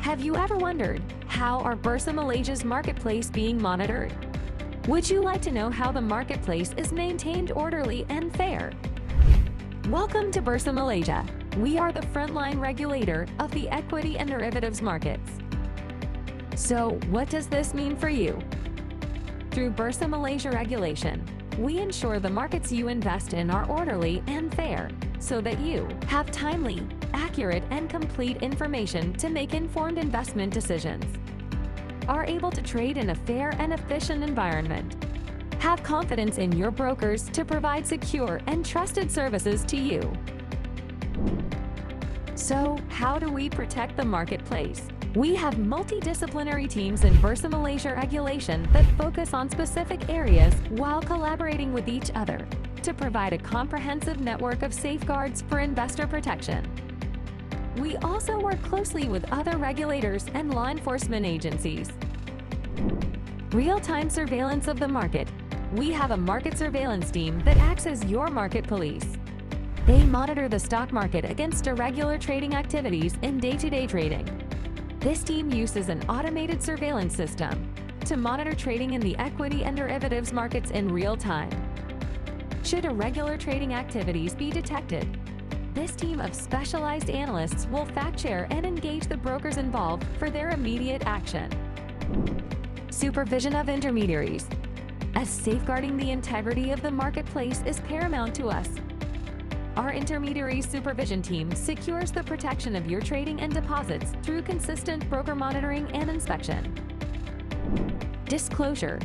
Have you ever wondered, how are Bursa Malaysia's marketplace being monitored? Would you like to know how the marketplace is maintained orderly and fair? Welcome to Bursa Malaysia. We are the frontline regulator of the equity and derivatives markets. So, what does this mean for you? Through Bursa Malaysia regulation, we ensure the markets you invest in are orderly and fair, so that you have timely, accurate, and complete information to make informed investment decisions, are able to trade in a fair and efficient environment, have confidence in your brokers to provide secure and trusted services to you. So, how do we protect the marketplace? We have multidisciplinary teams in Bursa Malaysia regulation that focus on specific areas while collaborating with each other to provide a comprehensive network of safeguards for investor protection. We also work closely with other regulators and law enforcement agencies. Real-time surveillance of the market. We have a market surveillance team that acts as your market police. They monitor the stock market against irregular trading activities in day-to-day trading. This team uses an automated surveillance system to monitor trading in the equity and derivatives markets in real time. Should irregular trading activities be detected, this team of specialized analysts will fact-check and engage the brokers involved for their immediate action. Supervision of intermediaries. As safeguarding the integrity of the marketplace is paramount to us, our intermediary supervision team secures the protection of your trading and deposits through consistent broker monitoring and inspection. Disclosure.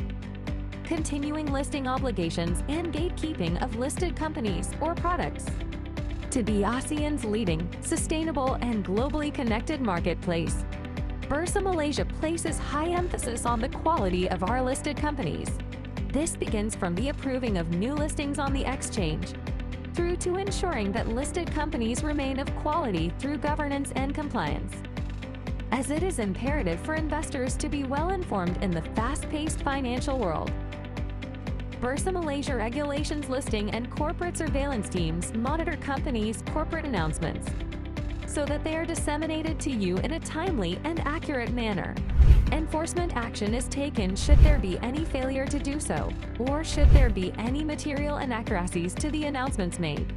Continuing listing obligations and gatekeeping of listed companies or products. To be ASEAN's leading, sustainable, and globally connected marketplace, Bursa Malaysia places high emphasis on the quality of our listed companies. This begins from the approving of new listings on the exchange, through to ensuring that listed companies remain of quality through governance and compliance, as it is imperative for investors to be well informed in the fast-paced financial world. Bursa Malaysia regulations listing and corporate surveillance teams monitor companies' corporate announcements so that they are disseminated to you in a timely and accurate manner. Enforcement action is taken should there be any failure to do so, or should there be any material inaccuracies to the announcements made.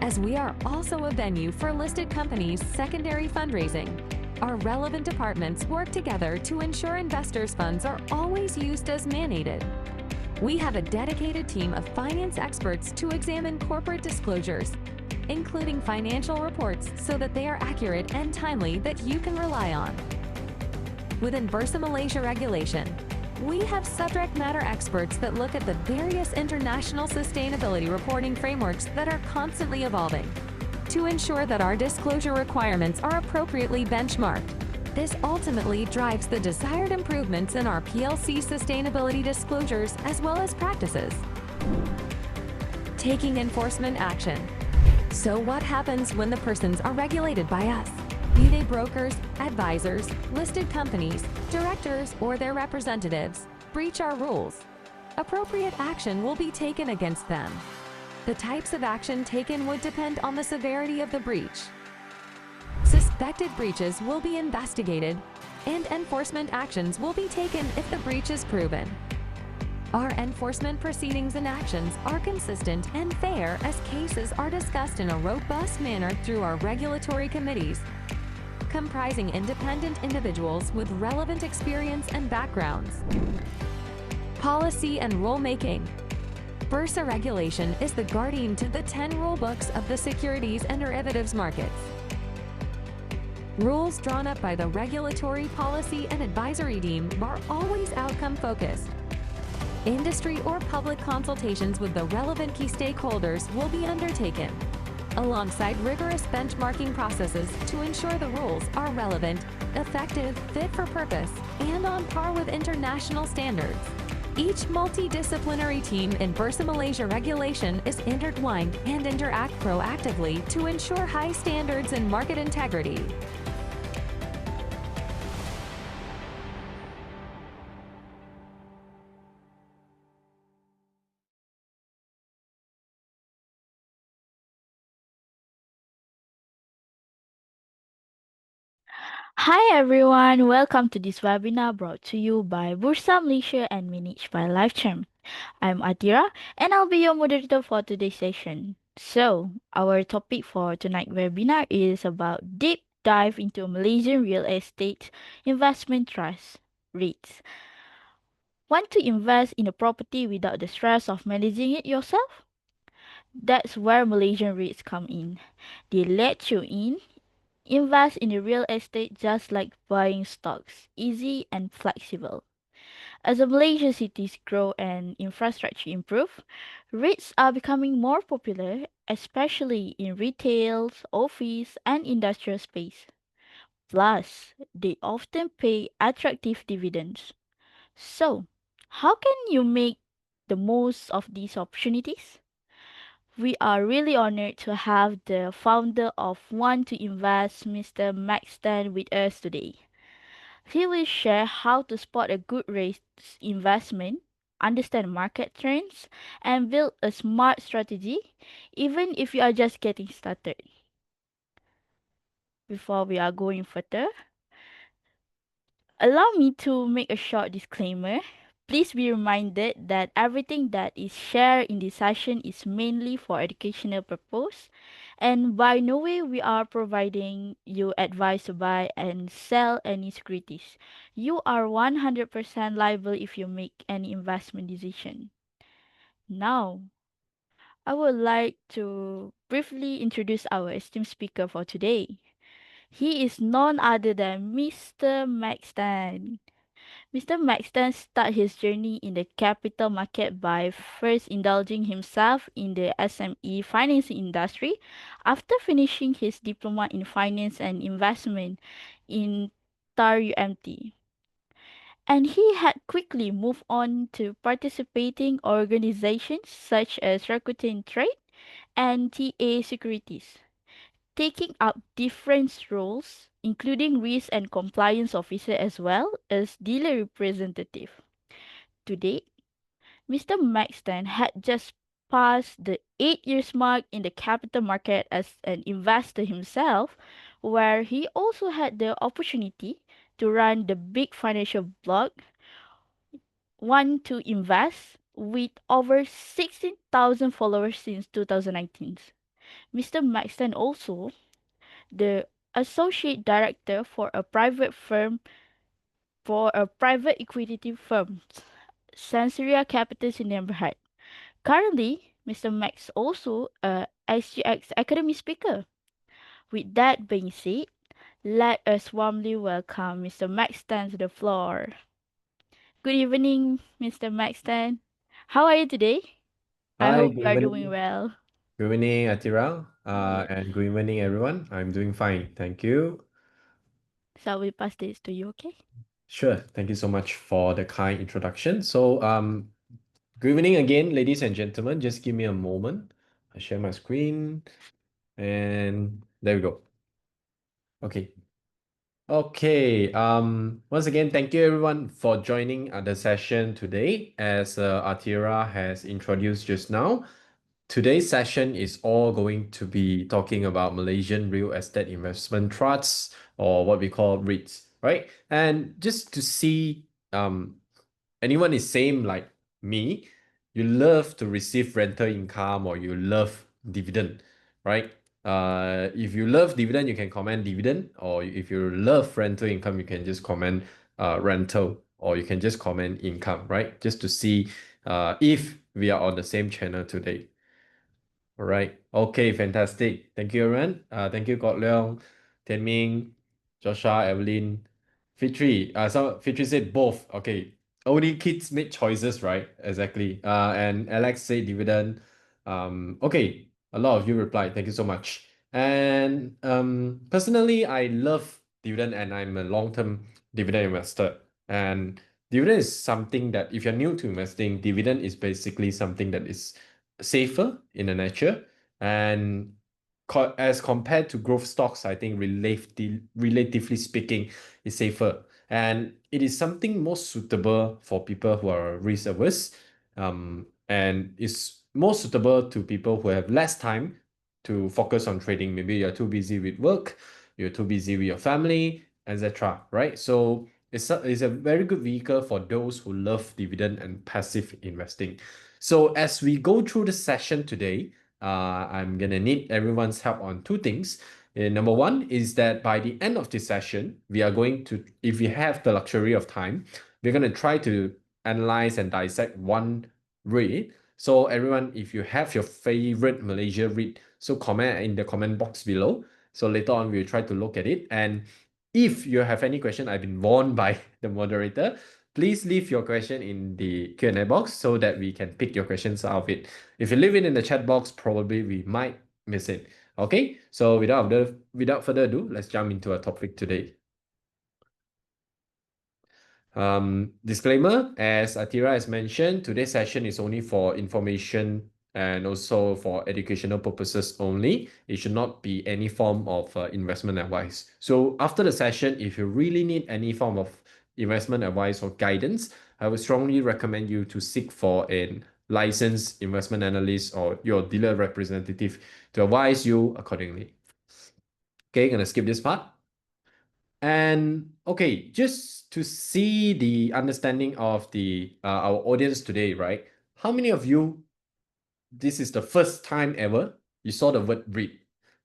As we are also a venue for listed companies' secondary fundraising, our relevant departments work together to ensure investors' funds are always used as mandated. We have a dedicated team of finance experts to examine corporate disclosures, including financial reports, so that they are accurate and timely that you can rely on. Within Bursa Malaysia regulation, we have subject matter experts that look at the various international sustainability reporting frameworks that are constantly evolving to ensure that our disclosure requirements are appropriately benchmarked. This ultimately drives the desired improvements in our PLC sustainability disclosures as well as practices. Taking enforcement action. So what happens when the persons are regulated by us? Be they brokers, advisors, listed companies, directors, or their representatives, breach our rules. Appropriate action will be taken against them. The types of action taken would depend on the severity of the breach. Suspected breaches will be investigated, and enforcement actions will be taken if the breach is proven. Our enforcement proceedings and actions are consistent and fair as cases are discussed in a robust manner through our regulatory committees, comprising independent individuals with relevant experience and backgrounds. Policy and rulemaking. Bursa regulation is the guardian to the 10 rule books of the securities and derivatives markets. Rules drawn up by the regulatory policy and advisory team are always outcome-focused. Industry or public consultations with the relevant key stakeholders will be undertaken, alongside rigorous benchmarking processes to ensure the rules are relevant, effective, fit for purpose, and on par with international standards. Each multidisciplinary team in Bursa Malaysia regulation is intertwined and interact proactively to ensure high standards in market integrity. Hi everyone, welcome to this webinar brought to you by Bursa Malaysia and managed by LifeCharm. I'm Atira and I'll be your moderator for today's session. So, our topic for tonight's webinar is about deep dive into Malaysian real estate investment trust REITs. Want to invest in a property without the stress of managing it yourself? That's where Malaysian REITs come in. They let you in invest in the real estate just like buying stocks, easy and flexible. As the Malaysian cities grow and infrastructure improve, REITs are becoming more popular, especially in retail, office, and industrial space. Plus, they often pay attractive dividends. So, how can you make the most of these opportunities? We are really honored to have the founder of Want to Invest, Mr. Maxton, with us today. He will share how to spot a good race investment, understand market trends, and build a smart strategy, even if you are just getting started. Before we are going further, allow me to make a short disclaimer. Please be reminded that everything that is shared in this session is mainly for educational purpose and by no way we are providing you advice to buy and sell any securities. You are 100% liable if you make any investment decision. Now, I would like to briefly introduce our esteemed speaker for today. He is none other than Mr. Maxton. Mr. Maxton started his journey in the capital market by first indulging himself in the SME financing industry after finishing his diploma in finance and investment in TAR UMT. And he had quickly moved on to participating organizations such as Rakuten Trade and TA Securities, taking up different roles, including risk and compliance officer as well as dealer representative. Today, Mr. Maxton had just passed the 8 years mark in the capital market as an investor himself, where he also had the opportunity to run the big financial blog, Want to Invest, with over 16,000 followers since 2019. Mr. Maxton also the associate director for a private equity firm, Sensoria Capitals in Neighborhood. Currently, Mr. Max also a SGX Academy speaker. With that being said, let us warmly welcome Mr. Maxton to the floor. Good evening, Mr. Maxton. How are you today? I Hi, hope good you are doing evening. well. Good evening, Atira. Yeah. And good evening, everyone. I'm doing fine. Thank you. So we pass this to you, okay? Sure. Thank you so much for the kind introduction. Good evening again, ladies and gentlemen. Just give me a moment. I share my screen and there we go. Okay. Okay. Once again, thank you everyone for joining the session today. As Atira has introduced just now, today's session is all going to be talking about Malaysian real estate investment trusts or what we call REITs, right? And just to see anyone is same like me, you love to receive rental income or you love dividend, right? If you love dividend, you can comment dividend, or if you love rental income, you can just comment rental, or you can just comment income, right? Just to see if we are on the same channel today. All right. Okay, fantastic. Thank you, everyone. Thank you, God Leong, Tian Ming, Joshua, Evelyn, Fitri. So Fitri said both. Okay. Only kids make choices, right? Exactly. And Alex said dividend. Okay. A lot of you replied. Thank you so much. And personally, I love dividend and I'm a long-term dividend investor. And dividend is something that if you're new to investing, dividend is basically something that is safer in the nature and as compared to growth stocks, I think relatively speaking is safer, and it is something more suitable for people who are risk averse, and is more suitable to people who have less time to focus on trading. Maybe you're too busy with work, you're too busy with your family, etc. Right? So it's a very good vehicle for those who love dividend and passive investing. So as we go through the session today, I'm gonna need everyone's help on two things. Number one is that by the end of this session, we are going to, if we have the luxury of time, we're gonna try to analyze and dissect one REIT. So everyone, if you have your favorite Malaysia REIT, so comment in the comment box below. So later on, we'll try to look at it. And if you have any question, I've been warned by the moderator, please leave your question in the Q&A box so that we can pick your questions out of it. If you leave it in the chat box, probably we might miss it. Okay, so without further ado, let's jump into our topic today. Disclaimer, as Atira has mentioned, today's session is only for information and also for educational purposes only. It should not be any form of investment advice. So after the session, if you really need any form of investment advice or guidance, I would strongly recommend you to seek for a licensed investment analyst or your dealer representative to advise you accordingly. Okay, gonna skip this part. And okay, just to see the understanding of the our audience today, right? How many of you, this is the first time ever you saw the word REIT?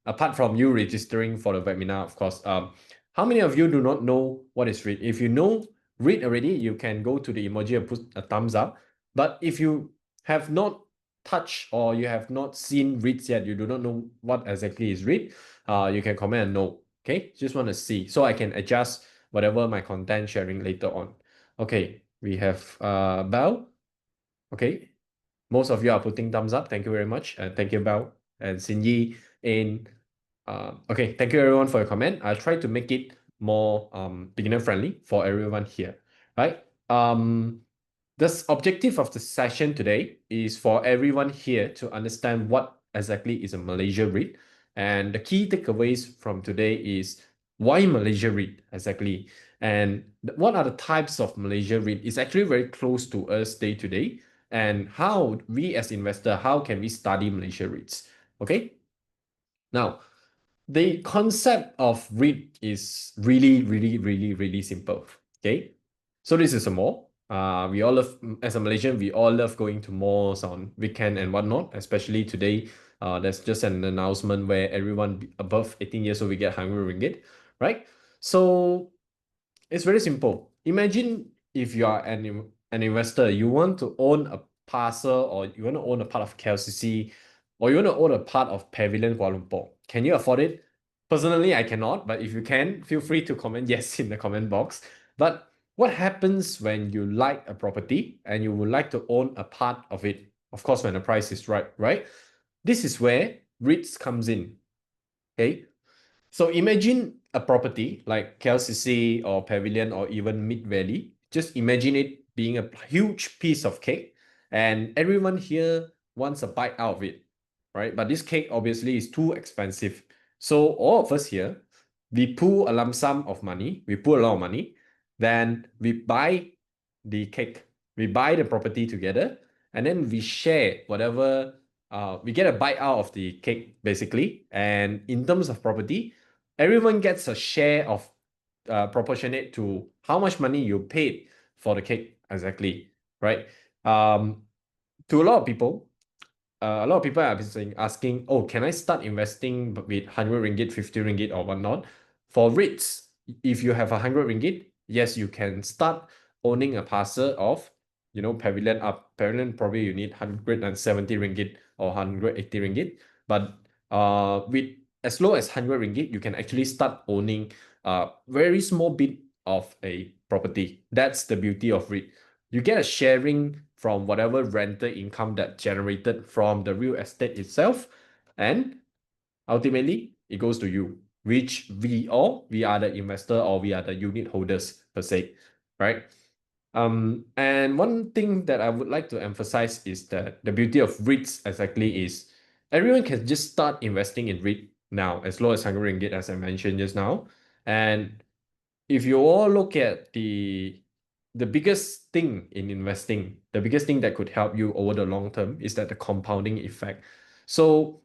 Apart from you registering for the webinar, of course. How many of you do not know what is REIT? If you know REIT already, you can go to the emoji and put a thumbs up. But if you have not touched or you have not seen REITs yet, you do not know what exactly is REIT, you can comment and no. Okay, just want to see so I can adjust whatever my content sharing later on. Okay, we have Bell. Okay, most of you are putting thumbs up. Thank you very much. And thank you, Bell and Sinyi. And okay, thank you everyone for your comment. I'll try to make it more beginner friendly for everyone here. Right? The objective of the session today is for everyone here to understand what exactly is a Malaysia REIT. And the key takeaways from today is why Malaysia REIT exactly, and what are the types of Malaysia REIT is actually very close to us day to day, and how we as investor, how can we study Malaysia REITs? Okay. Now, the concept of REIT is really simple. Okay. So this is a mall. We all love, as a Malaysian, we all love going to malls on weekend and whatnot, especially today. There's just an announcement where everyone above 18 years old will get 100 ringgit, right? So it's very simple. Imagine if you are an investor, you want to own a parcel or you want to own a part of KLCC or you want to own a part of Pavilion Kuala Lumpur. Can you afford it? Personally, I cannot, but if you can, feel free to comment yes in the comment box. But what happens when you like a property and you would like to own a part of it? Of course, when the price is right, right? This is where REITs comes in. Okay. So imagine a property like KLCC or Pavilion or even Mid Valley. Just imagine it being a huge piece of cake, and everyone here wants a bite out of it, right? But this cake obviously is too expensive. So all of us here, we pool a lump sum of money, we pool a lot of money, then we buy the cake, we buy the property together, and then we share whatever, we get a bite out of the cake basically. And in terms of property, everyone gets a share of proportionate to how much money you paid for the cake exactly, right? To a lot of people are asking, oh, can I start investing with 100 ringgit, 50 ringgit or whatnot? For REITs, if you have 100 ringgit, yes, you can start owning a parcel of, Pavilion up. Pavilion probably you need 170 ringgit or 180 ringgit. But with as low as 100 ringgit, you can actually start owning a very small bit of a property. That's the beauty of REIT. You get a sharing from whatever rental income that generated from the real estate itself, and ultimately it goes to you, which we are the investor or we are the unit holders per se, right? And one thing that I would like to emphasize is that the beauty of REITs exactly is everyone can just start investing in REIT now, as low as 100 ringgit, as I mentioned just now. And if you all look at the biggest thing in investing, the biggest thing that could help you over the long term is that the compounding effect. So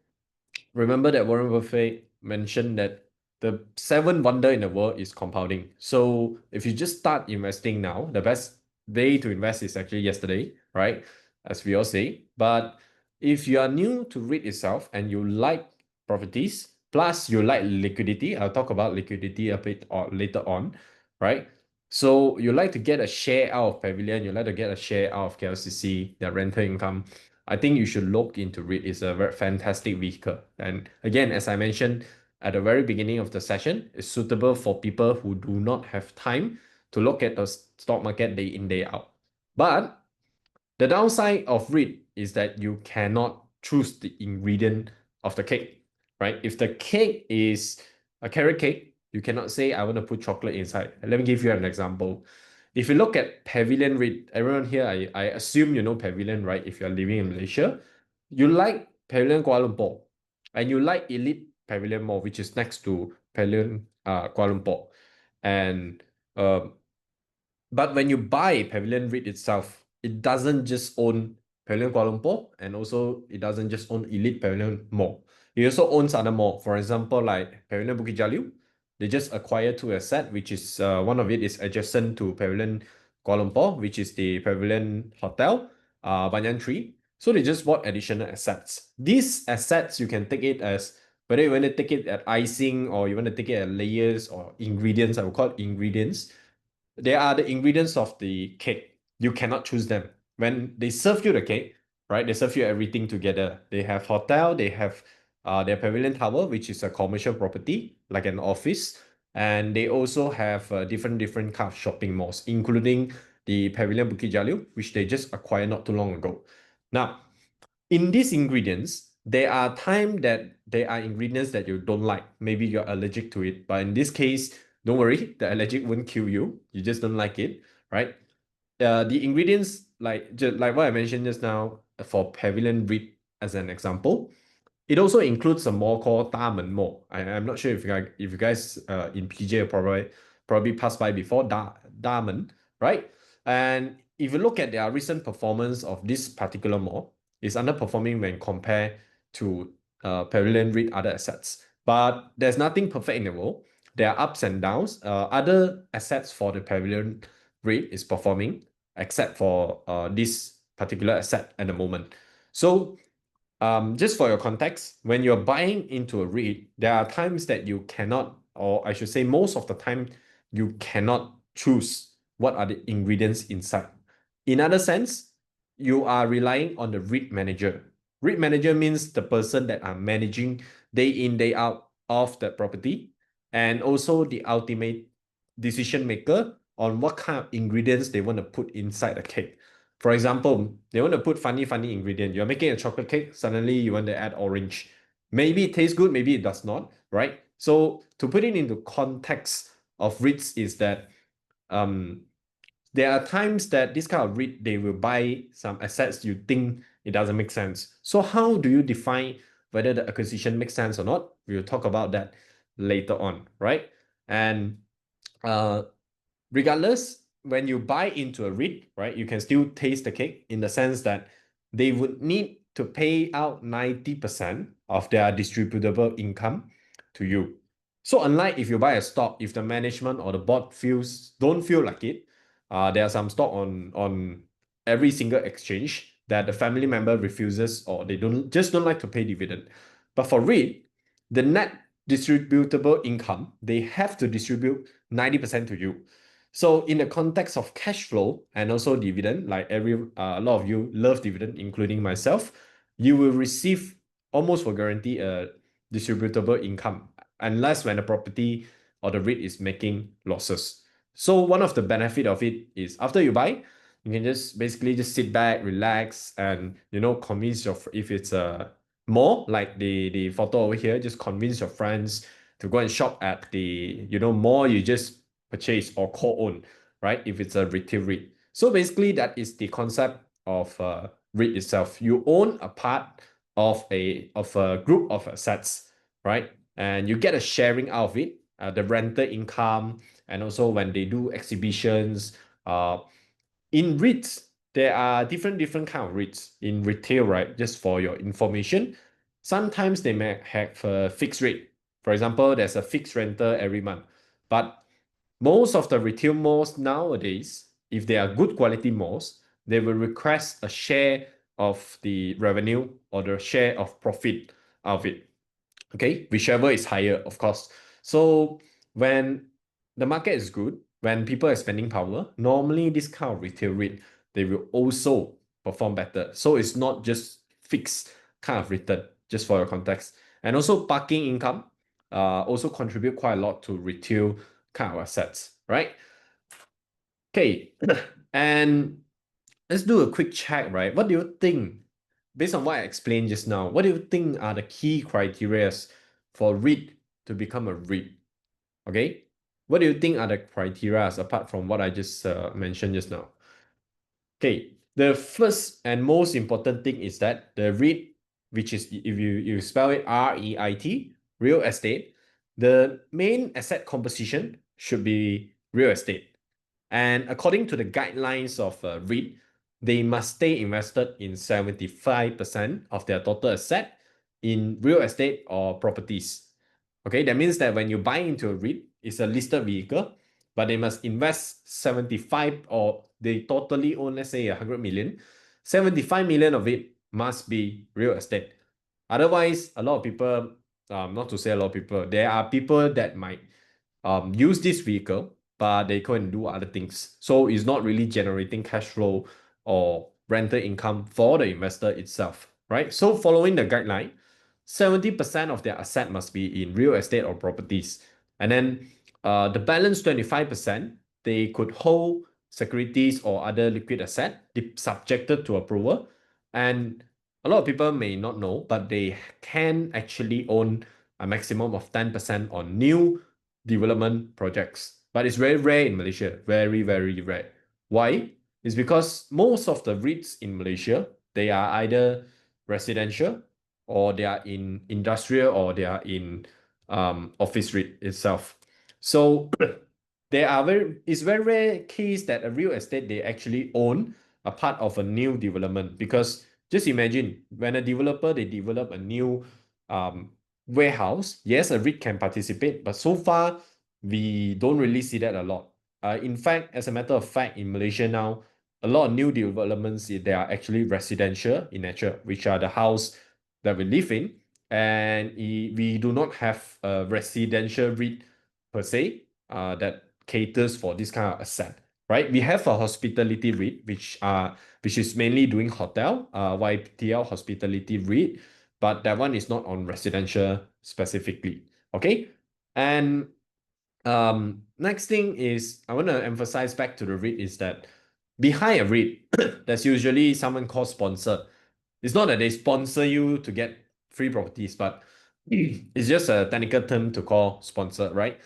remember that Warren Buffett mentioned that the seventh wonder in the world is compounding. So if you just start investing now, the best day to invest is actually yesterday, right? As we all say. But if you are new to REIT itself and you like properties, plus you like liquidity, I'll talk about liquidity a bit later on, right? So you like to get a share out of Pavilion, you like to get a share out of KLCC, their rental income. I think you should look into REIT. It's a very fantastic vehicle. And again, as I mentioned at the very beginning of the session, it's suitable for people who do not have time to look at the stock market day in, day out. But the downside of REIT is that you cannot choose the ingredient of the cake, right? If the cake is a carrot cake, you cannot say, I want to put chocolate inside. Let me give you an example. If you look at Pavilion REIT, everyone here, I assume you know Pavilion, right? If you're living in Malaysia, you like Pavilion Kuala Lumpur, and you like Elite Pavilion Mall, which is next to Pavilion Kuala Lumpur. And um, but when you buy Pavilion REIT itself, it doesn't just own Pavilion Kuala Lumpur, and also it doesn't just own Elite Pavilion Mall. It also owns other mall. For example, like Pavilion Bukit Jalil, they just acquired two assets, which is one of it is adjacent to Pavilion Kuala Lumpur, which is the Pavilion Hotel, Banyan Tree. So they just bought additional assets. These assets, you can take it as whether you want to take it at icing or you want to take it at layers or ingredients. I would call it ingredients. They are the ingredients of the cake. You cannot choose them. When they serve you the cake, right? They serve you everything together. They have hotel, they have their Pavilion Tower, which is a commercial property, like an office. And they also have different kind of shopping malls, including the Pavilion Bukit Jalil, which they just acquired not too long ago. Now, in these ingredients, there are times that there are ingredients that you don't like. Maybe you're allergic to it. But in this case, don't worry, the allergic won't kill you. You just don't like it, right? The ingredients, like what I mentioned just now, for Pavilion REIT as an example, it also includes a mall called Damen Mall. I'm not sure if you guys in PJ probably passed by before Damen, right? And if you look at their recent performance of this particular mall, it's underperforming when compared to Pavilion REIT other assets. But there's nothing perfect in the world. There are ups and downs. Other assets for the Pavilion REIT is performing, except for this particular asset at the moment. So just for your context, when you're buying into a REIT, there are times that you cannot, or I should say most of the time, you cannot choose what are the ingredients inside. In other sense, you are relying on the REIT manager. REIT manager means the person that are managing day in, day out of that property, and also the ultimate decision maker on what kind of ingredients they want to put inside the cake. For example, they want to put funny ingredient. You're making a chocolate cake, suddenly you want to add orange. Maybe it tastes good, maybe it does not, right? So to put it into context of REITs is that um, there are times that this kind of REIT, they will buy some assets you think it doesn't make sense. So how do you define whether the acquisition makes sense or not? We'll talk about that later on, right? And uh, regardless, when you buy into a REIT, right, you can still taste the cake in the sense that they would need to pay out 90% of their distributable income to you. So unlike if you buy a stock, if the management or the board don't feel like it, there are some stock on every single exchange that the family member refuses or they don't like to pay dividend. But for REIT, the net distributable income, they have to distribute 90% to you. So in the context of cash flow and also dividend, like a lot of you love dividend, including myself, you will receive almost for guarantee a distributable income, unless when the property or the REIT is making losses. So one of the benefit of it is after you buy, you can just basically just sit back, relax, and convince if it's a mall like the photo over here, just convince your friends to go and shop at the mall you just purchase or co-own, right? If it's a retail REIT. So basically that is the concept of REIT itself. You own a part of a group of assets, right? And you get a sharing out of it, the rental income, and also when they do exhibitions. In REITs, there are different kind of REITs. In retail, right? Just for your information, sometimes they may have a fixed rate. For example, there's a fixed rental every month. But most of the retail malls nowadays, if they are good quality malls, they will request a share of the revenue or the share of profit of it. Okay, whichever is higher, of course. So when the market is good, when people are spending power, normally this kind of retail REIT, they will also perform better. So it's not just fixed kind of return, just for your context. And also parking income also contribute quite a lot to retail kind of assets, right? Okay, and let's do a quick check, right? What do you think, based on what I explained just now, what do you think are the key criteria for REIT to become a REIT? Okay, what do you think are the criteria apart from what I just mentioned just now? Okay, the first and most important thing is that the REIT, which is if you spell it REIT, real estate, the main asset composition should be real estate. And according to the guidelines of REIT, they must stay invested in 75% of their total asset in real estate or properties. Okay, that means that when you buy into a REIT, it's a listed vehicle, but they must invest 75, or they totally own, let's say 100 million, 75 million of it must be real estate. Otherwise, a lot of people, not to say a lot of people, there are people that might use this vehicle, but they go and do other things. So it's not really generating cash flow or rental income for the investor itself, right? So following the guideline, 70% of their asset must be in real estate or properties. And then the balance 25%, they could hold securities or other liquid asset subjected to approval. And a lot of people may not know, but they can actually own a maximum of 10% on new development projects. But it's very rare in Malaysia, very, very rare. Why? It's because most of the REITs in Malaysia, they are either residential, or they are in industrial, or they are in office REIT itself. So it's very rare case that a real estate they actually own a part of a new development. Because just imagine when a developer they develop a new warehouse, yes, a REIT can participate, but so far we don't really see that a lot. In fact, as a matter of fact, in Malaysia now, a lot of new developments they are actually residential in nature, which are the house that we live in, and we do not have a residential REIT per se that caters for this kind of asset, right? We have a hospitality REIT, which is mainly doing hotel, YTL Hospitality REIT, but that one is not on residential specifically. Okay, and next thing is I want to emphasize back to the REIT is that behind a REIT, there's usually someone called sponsor. It's not that they sponsor you to get free properties, but it's just a technical term to call sponsor, right?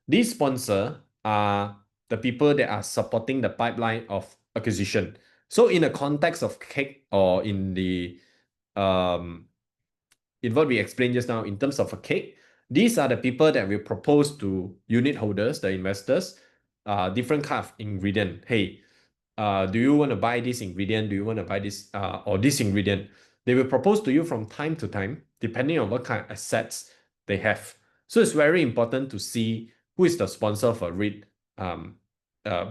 These sponsor are the people that are supporting the pipeline of acquisition. So in the context of cake, or in what we explained just now in terms of a cake, these are the people that will propose to unit holders, the investors, different kind of ingredient. Hey, do you want to buy this ingredient? Do you want to buy this or this ingredient? They will propose to you from time to time, depending on what kind of assets they have. So it's very important to see who is the sponsor for REIT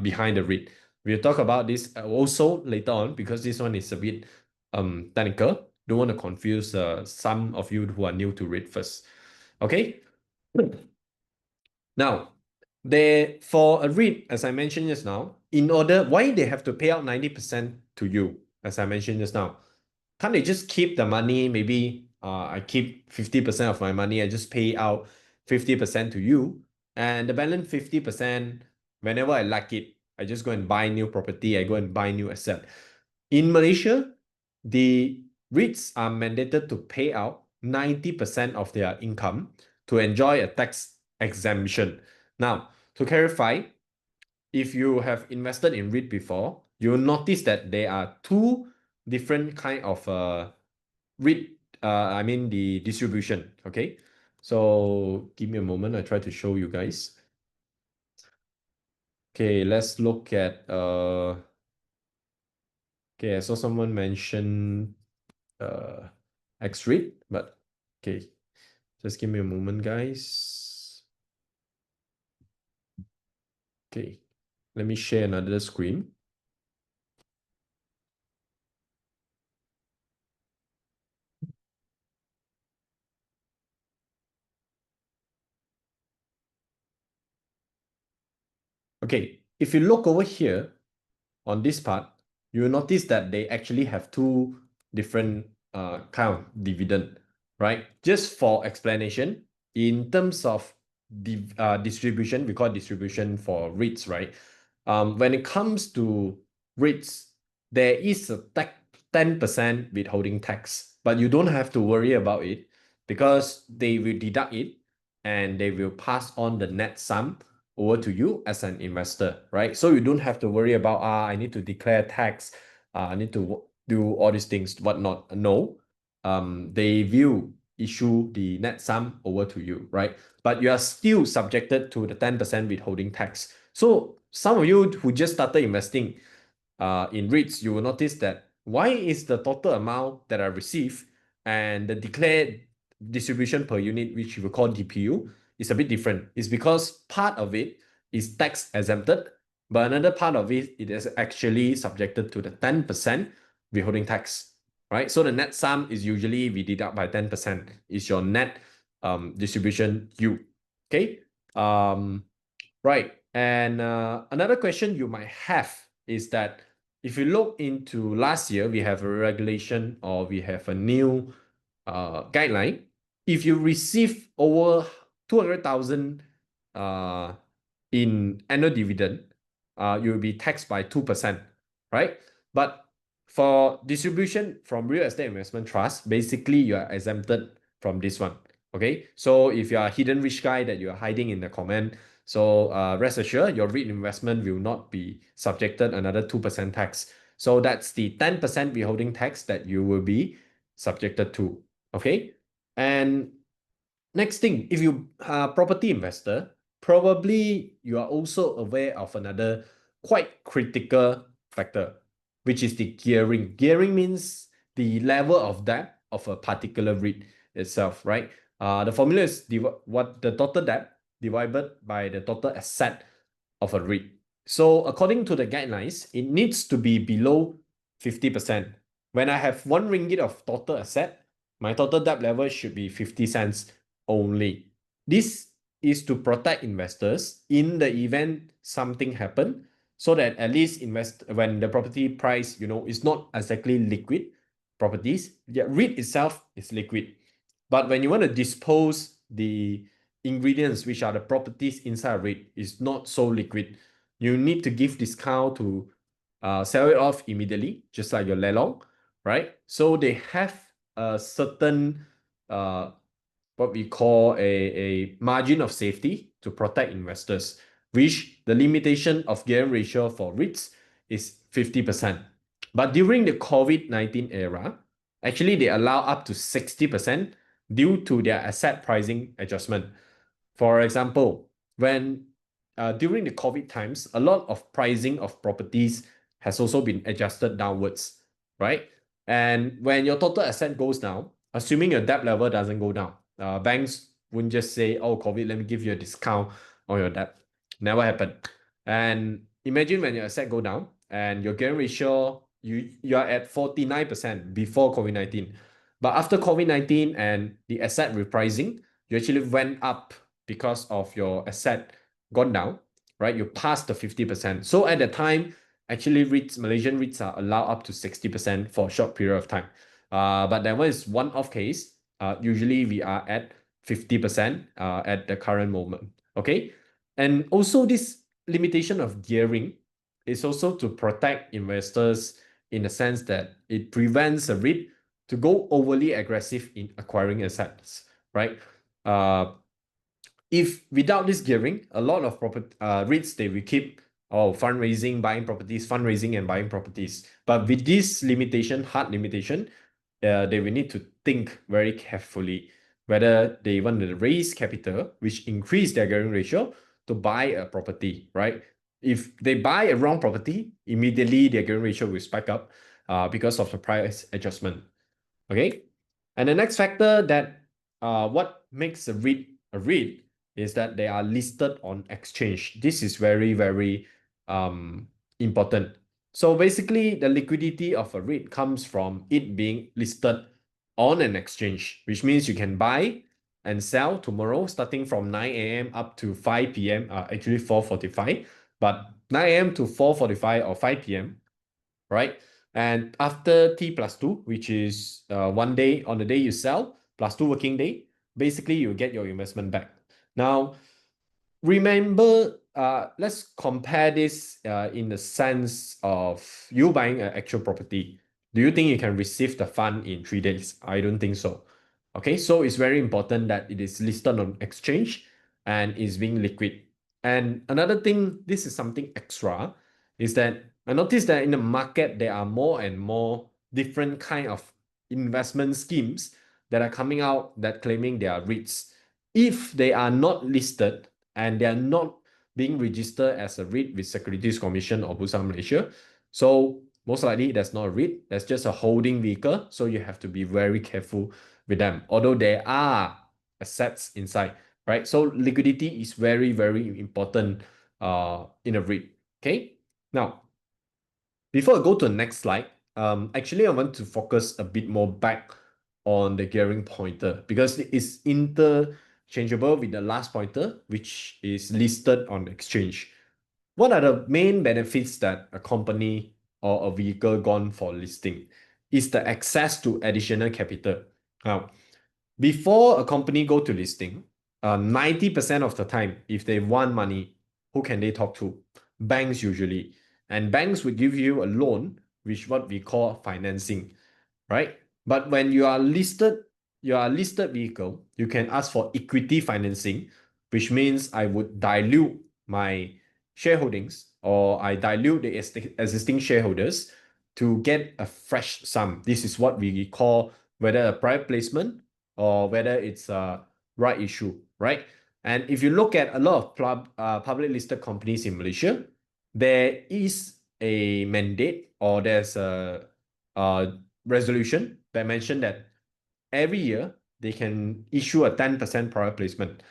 behind the REIT. We'll talk about this also later on, because this one is a bit technical. Don't want to confuse some of you who are new to REIT first. Okay. Now, for a REIT, as I mentioned just now, why they have to pay out 90% to you, as I mentioned just now? Can't they just keep the money? Maybe I keep 50% of my money, I just pay out 50% to you, and the balance 50%, whenever I like it, I just go and buy new property, I go and buy new asset. In Malaysia, the REITs are mandated to pay out 90% of their income to enjoy a tax exemption. Now, to clarify, if you have invested in REIT before, you'll notice that there are two different kind of REIT, I mean the distribution, okay? So give me a moment, I try to show you guys. Okay, let's look at, okay, I saw someone mention X REIT, but okay, Just give me a moment, guys. Okay, let me share another screen. Okay, if you look over here on this part, you will notice that they actually have two different kind of dividend, right? Just for explanation, in terms of distribution, we call distribution for REITs, right? When it comes to REITs, there is a 10% withholding tax, but you don't have to worry about it because they will deduct it and they will pass on the net sum over to you as an investor, right? So you don't have to worry about, I need to declare tax, I need to do all these things, whatnot. No, they will issue the net sum over to you, right? But you are still subjected to the 10% withholding tax. So some of you who just started investing in REITs, you will notice that why is the total amount that I receive and the declared distribution per unit, which we call DPU, is a bit different. It's because part of it is tax exempted, but another part of it is actually subjected to the 10% withholding tax, right? So the net sum is usually we deduct by 10% is your net distribution yield. Okay. Right. And another question you might have is that if you look into last year, we have a regulation or we have a new guideline. If you receive over 200,000 in annual dividend, you'll be taxed by 2%, right? But for distribution from real estate investment trust, basically you are exempted from this one. Okay, so if you are a hidden rich guy that you are hiding in the comment, so rest assured your REIT investment will not be subjected another 2% tax. So that's the 10% withholding tax that you will be subjected to. Okay, and next thing, if you are a property investor, probably you are also aware of another quite critical factor, which is the gearing. Gearing means the level of debt of a particular REIT itself, right? The formula is what the total debt divided by the total asset of a REIT. So according to the guidelines, it needs to be below 50%. When I have 1 ringgit of total asset, my total debt level should be 50 cents only. This is to protect investors in the event something happen, so that at least when the property price, is not exactly liquid properties. Yeah, REIT itself is liquid. But when you want to dispose the ingredients, which are the properties inside a REIT, is not so liquid. You need to give discount to sell it off immediately, just like your lelong, right? So they have a certain what we call a margin of safety to protect investors, which the limitation of gearing ratio for REITs is 50%. But during the COVID-19 era, actually they allow up to 60% due to their asset pricing adjustment. For example, when during the COVID times, a lot of pricing of properties has also been adjusted downwards, right? And when your total asset goes down, assuming your debt level doesn't go down, banks wouldn't just say, oh, COVID, let me give you a discount on your debt. Never happened. And imagine when your asset go down and your gearing ratio, you are at 49% before COVID-19. But after COVID-19 and the asset repricing, you actually went up because of your asset gone down, right? You passed the 50%. So at the time, actually Malaysian REITs are allowed up to 60% for a short period of time. But that one is one-off case. Usually we are at 50% at the current moment. Okay. And also this limitation of gearing is also to protect investors in the sense that it prevents a REIT to go overly aggressive in acquiring assets, right? If without this gearing, a lot of REITs, they will keep fundraising, buying properties, fundraising and buying properties. But with this limitation, hard limitation, they will need to think very carefully whether they want to raise capital, which increase their gearing ratio to buy a property, right? If they buy a wrong property, immediately their gearing ratio will spike up because of the price adjustment. Okay. And the next factor that what makes a REIT is that they are listed on exchange. This is very, very important. So basically, the liquidity of a REIT comes from it being listed on an exchange, which means you can buy and sell tomorrow starting from 9 a.m. up to 5 p.m. Actually 4:45, but 9 a.m. to 4:45 or 5 p.m. right? And after T plus 2, which is one day on the day you sell, plus 2 working day, basically you get your investment back. Now, remember, let's compare this in the sense of you buying an actual property. Do you think you can receive the fund in 3 days? I don't think so. Okay, so it's very important that it is listed on exchange and is being liquid. And another thing, this is something extra, is that I noticed that in the market there are more and more different kind of investment schemes that are coming out that claiming they are REITs. If they are not listed and they are not being registered as a REIT with Securities Commission or Bursa Malaysia, so most likely that's not a REIT, that's just a holding vehicle. So you have to be very careful with them, although there are assets inside, right? So liquidity is very, very important in a REIT. Okay, now before I go to the next slide, actually I want to focus a bit more back on the gearing pointer because it is interchangeable with the last pointer, which is listed on exchange. What are the main benefits that a company or a vehicle gone for listing? Is the access to additional capital. Now, before a company go to listing, 90% of the time, if they want money, who can they talk to? Banks usually. And banks would give you a loan, which what we call financing, right? But when you are listed vehicle, you can ask for equity financing, which means I would dilute my shareholdings or I dilute the existing shareholders to get a fresh sum. This is what we call whether a private placement or whether it's a right issue, right? And if you look at a lot of public listed companies in Malaysia, there is a mandate or there's a resolution that mentioned that every year they can issue a 10% private placement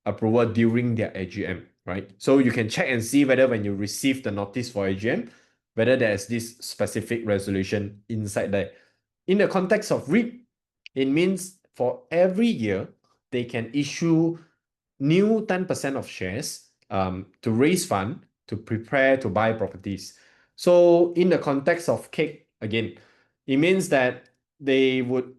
approval during their AGM, right? So you can check and see whether when you receive the notice for AGM, whether there's this specific resolution inside there. In the context of REIT, it means for every year, they can issue new 10% of shares to raise fund to prepare to buy properties. So in the context of cake, again, it means that they would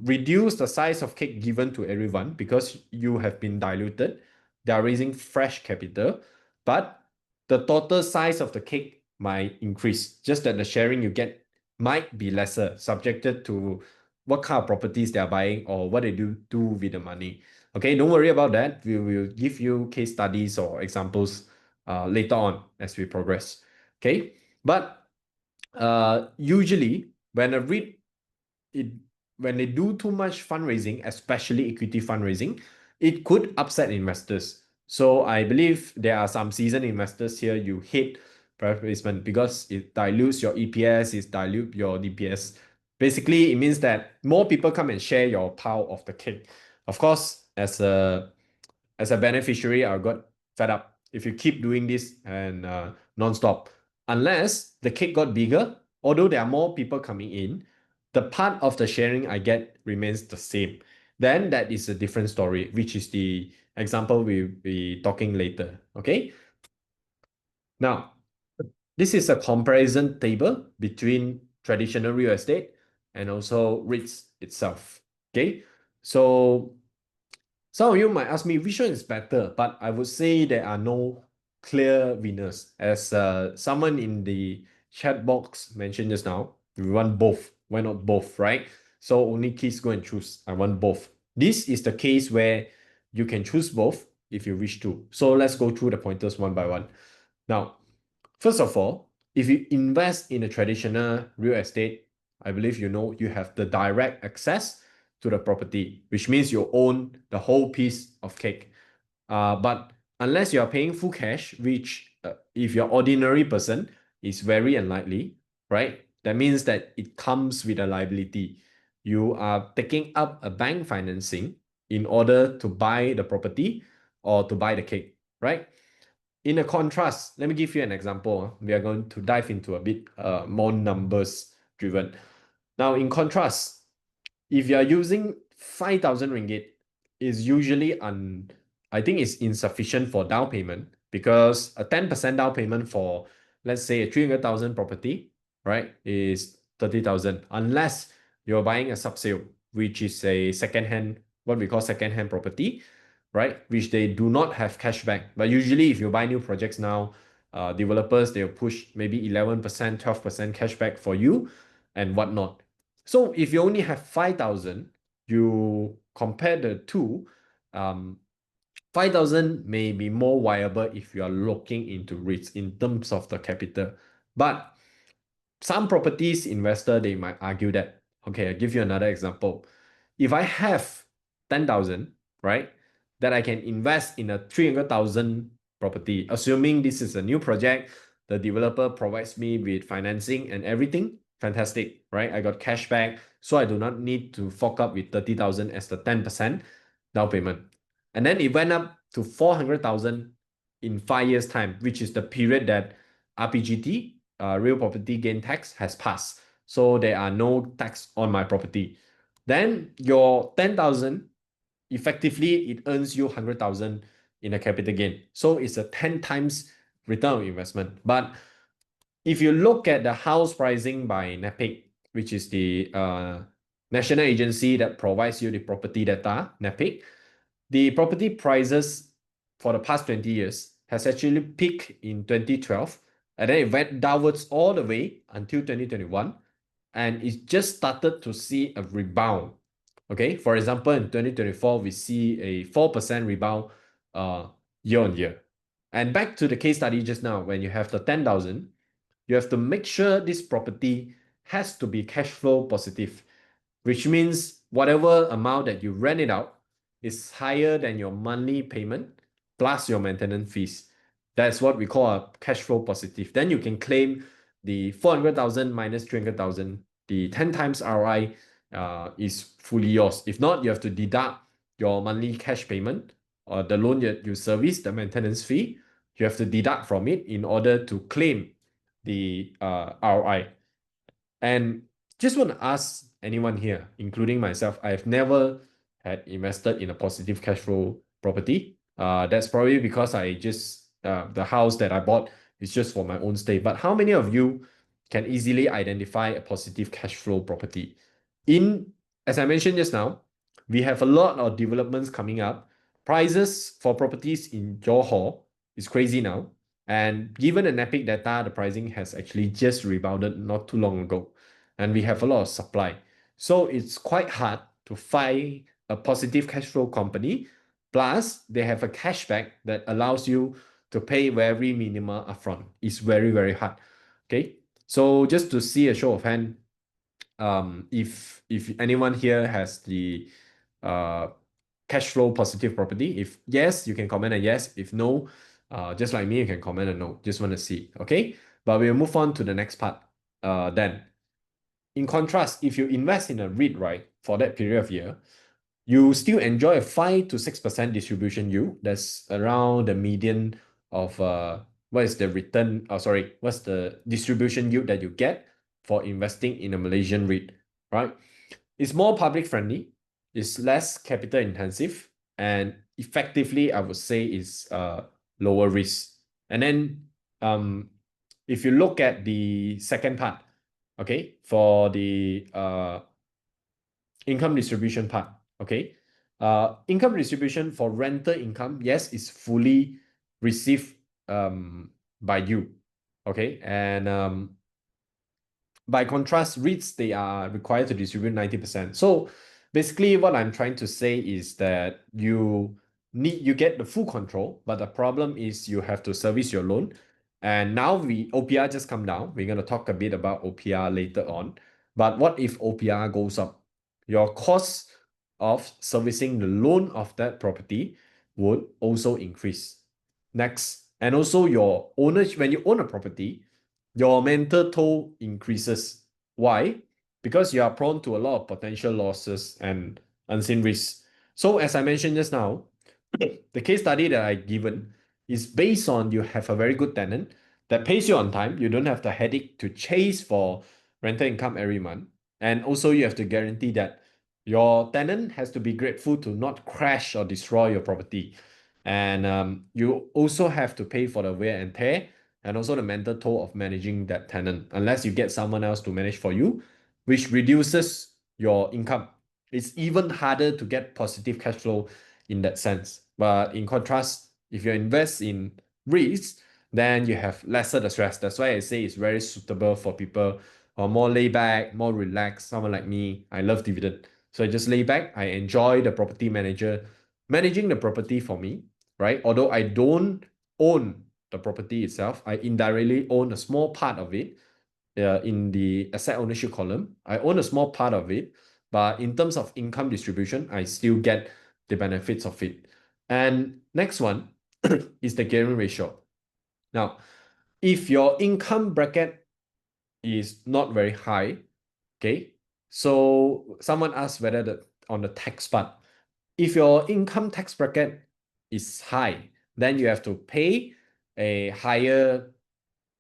reduce the size of cake given to everyone because you have been diluted. They are raising fresh capital, but the total size of the cake might increase. Just that the sharing you get might be lesser, subjected to what kind of properties they are buying or what they do with the money. Okay, don't worry about that. We will give you case studies or examples later on as we progress. Okay, but usually when a REIT it when they do too much fundraising, especially equity fundraising, it could upset investors. So I believe there are some seasoned investors here. You hate private placement because it dilutes your EPS, it dilutes your DPS. Basically, it means that more people come and share your pile of the cake. Of course, as a beneficiary, I got fed up if you keep doing this and non-stop. Unless the cake got bigger, although there are more people coming in, the part of the sharing I get remains the same. Then that is a different story, which is the example we'll be talking later. Okay. Now, this is a comparison table between traditional real estate and also REITs itself. Okay. So some of you might ask me which one is better, but I would say there are no clear winners. As someone in the chat box mentioned just now, we want both. Why not both, right? So only kids go and choose. I want both. This is the case where you can choose both if you wish to. So let's go through the pointers one by one. Now, first of all, if you invest in a traditional real estate, I believe you know you have the direct access to the property, which means you own the whole piece of cake. But unless you are paying full cash, which if you're ordinary person is very unlikely, right? That means that it comes with a liability. You are taking up a bank financing in order to buy the property or to buy the cake, right? In a contrast, let me give you an example. We are going to dive into a bit more numbers driven. Now, in contrast, if you are using 5,000 ringgit, is usually I think it's insufficient for down payment, because a 10% down payment for, let's say, a 300,000 property, right, is 30,000, unless you're buying a subsale, which is a second-hand, what we call second-hand property, right, which they do not have cashback. But usually if you buy new projects now, developers, they'll push maybe 11%, 12% cashback for you and whatnot. So if you only have 5,000, you compare the two, 5,000 may be more viable if you are looking into REITs in terms of the capital. But some properties investor, they might argue that, okay, I'll give you another example. If I have 10,000, right, that I can invest in a 300,000 property, assuming this is a new project, the developer provides me with financing and everything, fantastic, right? I got cash back, so I do not need to fork up with 30,000 as the 10% down payment. And then it went up to 400,000 in 5 years' time, which is the period that RPGT, real property gain tax, has passed. So there are no tax on my property. Then your 10,000, effectively, it earns you 100,000 in a capital gain. So it's a 10 times return on investment. But if you look at the house pricing by NAPIC, which is the national agency that provides you the property data, NAPIC, the property prices for the past 20 years has actually peaked in 2012, and then it went downwards all the way until 2021, and it just started to see a rebound. Okay, for example, in 2024, we see a 4% rebound year on year. And back to the case study just now, when you have the 10,000, you have to make sure this property has to be cash flow positive, which means whatever amount that you rent it out is higher than your monthly payment plus your maintenance fees. That's what we call a cash flow positive. Then you can claim the 400,000 minus 300,000, the 10 times ROI is fully yours. If not, you have to deduct your monthly cash payment or the loan that you service, the maintenance fee. You have to deduct from it in order to claim the ROI. And just want to ask anyone here, including myself, I've never had invested in a positive cash flow property. That's probably because I just, the house that I bought is just for my own stay. But how many of you can easily identify a positive cash flow property? As I mentioned just now, we have a lot of developments coming up. Prices for properties in Johor is crazy now. And given the NAPIC data, the pricing has actually just rebounded not too long ago. And we have a lot of supply. So it's quite hard to find a positive cash flow company. Plus, they have a cashback that allows you to pay very minimal upfront. It's very, very hard. Okay. So just to see a show of hand, if anyone here has the cash flow positive property, if yes, you can comment a yes. If no, just like me, you can comment a no. Just want to see. Okay. But we'll move on to the next part. Then, in contrast, if you invest in a REIT, right, for that period of year, you still enjoy a 5 to 6% distribution yield. That's around the median of what is the return, what's the distribution yield that you get for investing in a Malaysian REIT, right? It's more public friendly, it's less capital intensive, and effectively, I would say is lower risk. And then if you look at the second part, okay, for the income distribution part, okay, income distribution for rental income, yes, is fully received by you, okay, and by contrast, REITs, they are required to distribute 90%. So basically what I'm trying to say is that you get the full control, but the problem is you have to service your loan. And now OPR just come down. We're going to talk a bit about OPR later on. But what if OPR goes up? Your cost of servicing the loan of that property would also increase. Next, and also your ownership, when you own a property, your mental toll increases. Why? Because you are prone to a lot of potential losses and unseen risks. So as I mentioned just now, the case study that I given is based on you have a very good tenant that pays you on time. You don't have the headache to chase for rental income every month. And also you have to guarantee that your tenant has to be grateful to not crash or destroy your property. And you also have to pay for the wear and tear and also the mental toll of managing that tenant, unless you get someone else to manage for you, which reduces your income. It's even harder to get positive cash flow in that sense. But in contrast, if you invest in REITs, then you have lesser the stress. That's why I say it's very suitable for people who are more laid back, more relaxed. Someone like me, I love dividend. So I just lay back. I enjoy the property manager managing the property for me, right? Although I don't own the property itself, I indirectly own a small part of it in the asset ownership column. I own a small part of it, but in terms of income distribution, I still get the benefits of it. And next one is the gearing ratio. Now, if your income bracket is not very high, okay, so someone asked whether on the tax part, if your income tax bracket is high, then you have to pay a higher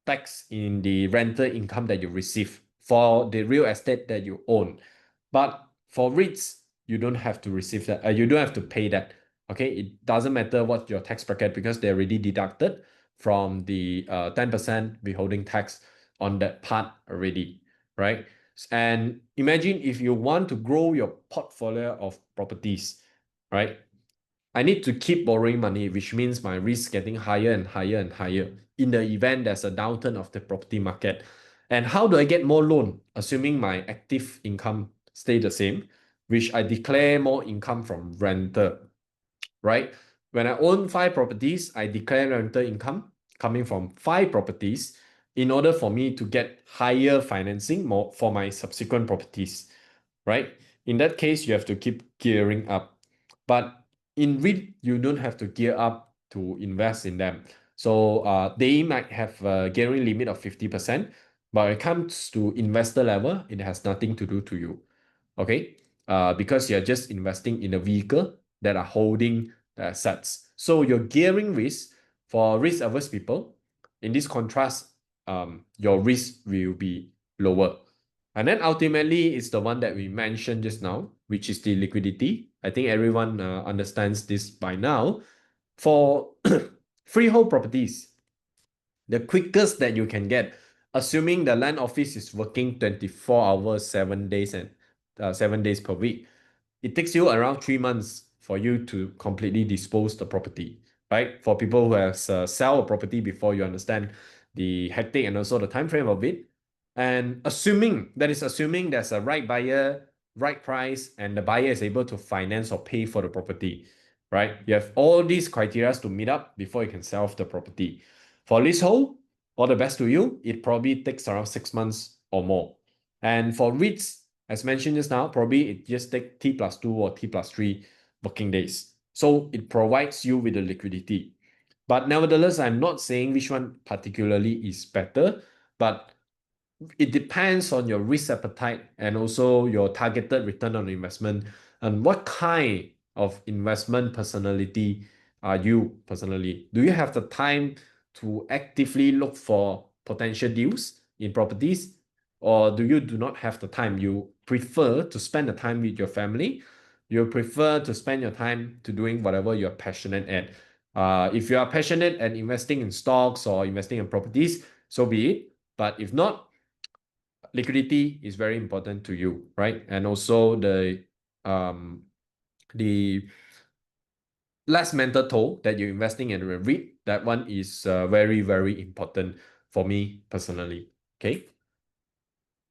tax in the rental income that you receive for the real estate that you own. But for REITs, you don't have to receive that. You don't have to pay that. Okay, it doesn't matter what your tax bracket because they're already deducted from the 10% withholding tax on that part already, right? And imagine if you want to grow your portfolio of properties, right? I need to keep borrowing money, which means my risk getting higher and higher and higher in the event there's a downturn of the property market. And how do I get more loan? Assuming my active income stay the same, which I declare more income from rental, right? When I own 5 properties, I declare rental income coming from 5 properties in order for me to get higher financing more for my subsequent properties, right? In that case, you have to keep gearing up. But in REIT, you don't have to gear up to invest in them. So they might have a gearing limit of 50%, but when it comes to investor level, it has nothing to do to you. Okay? Because you're just investing in a vehicle that are holding the assets. So your gearing risk for risk averse people, in this contrast, your risk will be lower. And then ultimately, it's the one that we mentioned just now, which is the liquidity. I think everyone understands this by now. For freehold properties, the quickest that you can get, assuming the land office is working 24 hours, 7 days and 7 days per week, it takes you around 3 months for you to completely dispose the property, right? For people who have sell a property before you understand the hectic and also the time frame of it. And assuming there's a right buyer, right price, and the buyer is able to finance or pay for the property, right? You have all these criteria to meet up before you can sell off the property. For leasehold, all the best to you. It probably takes around 6 months or more. And for REITs, as mentioned just now, probably it just takes T+2 or T+3 working days. So it provides you with the liquidity. But nevertheless, I'm not saying which one particularly is better, but it depends on your risk appetite and also your targeted return on investment and what kind of investment personality are you personally. Do you have the time to actively look for potential deals in properties, or do not have the time? You prefer to spend the time with your family. You prefer to spend your time to doing whatever you're passionate at. If you are passionate at investing in stocks or investing in properties, so be it. But if not, liquidity is very important to you, right? And also the less mental toll that you're investing in a REIT, that one is very, very important for me personally. Okay.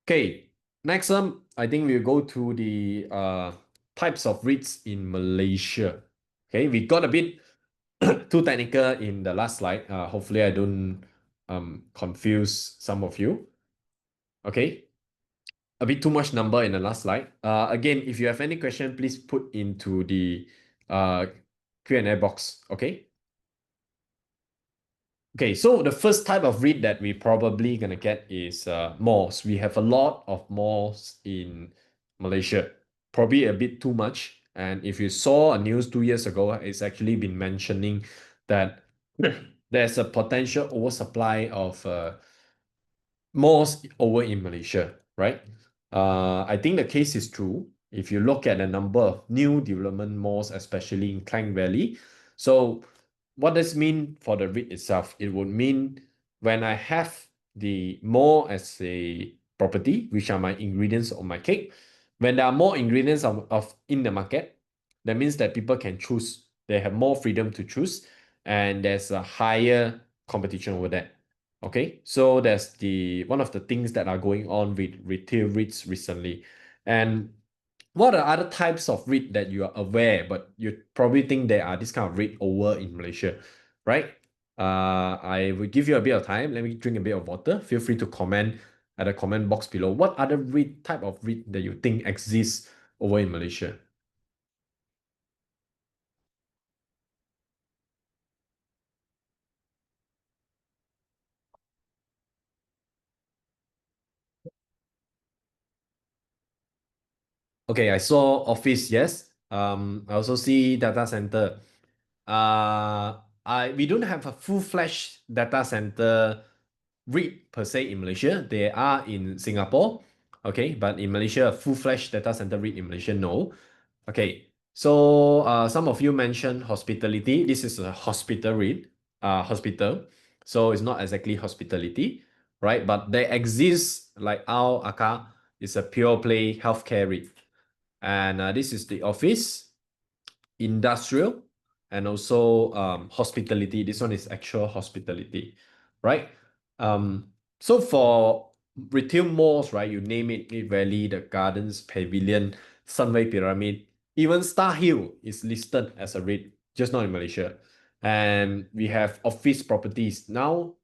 Okay. Next I think we'll go to the types of REITs in Malaysia. Okay, we got a bit too technical in the last slide. Hopefully I don't confuse some of you. Okay. A bit too much number in the last slide. Again, if you have any question, please put into the Q&A box, okay? Okay, so the first type of REIT that we probably gonna get is malls. We have a lot of malls in Malaysia, probably a bit too much. And if you saw a news 2 years ago, it's actually been mentioning that there's a potential oversupply of malls over in Malaysia, right? I think the case is true. If you look at the number of new development malls, especially in Klang Valley. So what does it mean for the REIT itself? It would mean when I have the mall as a property, which are my ingredients on my cake, when there are more ingredients of in the market, that means that people can choose. They have more freedom to choose, and there's a higher competition over that. Okay, so that's the one of the things that are going on with retail REITs recently. And what are other types of REIT that you are aware, but you probably think there are this kind of REIT over in Malaysia, right? I will give you a bit of time. Let me drink a bit of water. Feel free to comment at the comment box below. What other REIT type of REIT that you think exists over in Malaysia? Okay, I saw office, yes. I also see data center. We don't have a full-fledged data center REIT per se in Malaysia. They are in Singapore, okay, but in Malaysia, a full-fledged data center REIT in Malaysia, no. Okay, so some of you mentioned hospitality. This is a hospital REIT, hospital. So it's not exactly hospitality, right? But they exist like our Aka is a pure play healthcare REIT. And this is the office, industrial, and also hospitality. This one is actual hospitality, right? So for retail malls, right, you name it, Mid Valley, the Gardens, Pavilion, Sunway Pyramid, even Star Hill is listed as a REIT, just not in Malaysia. And we have office properties. Now,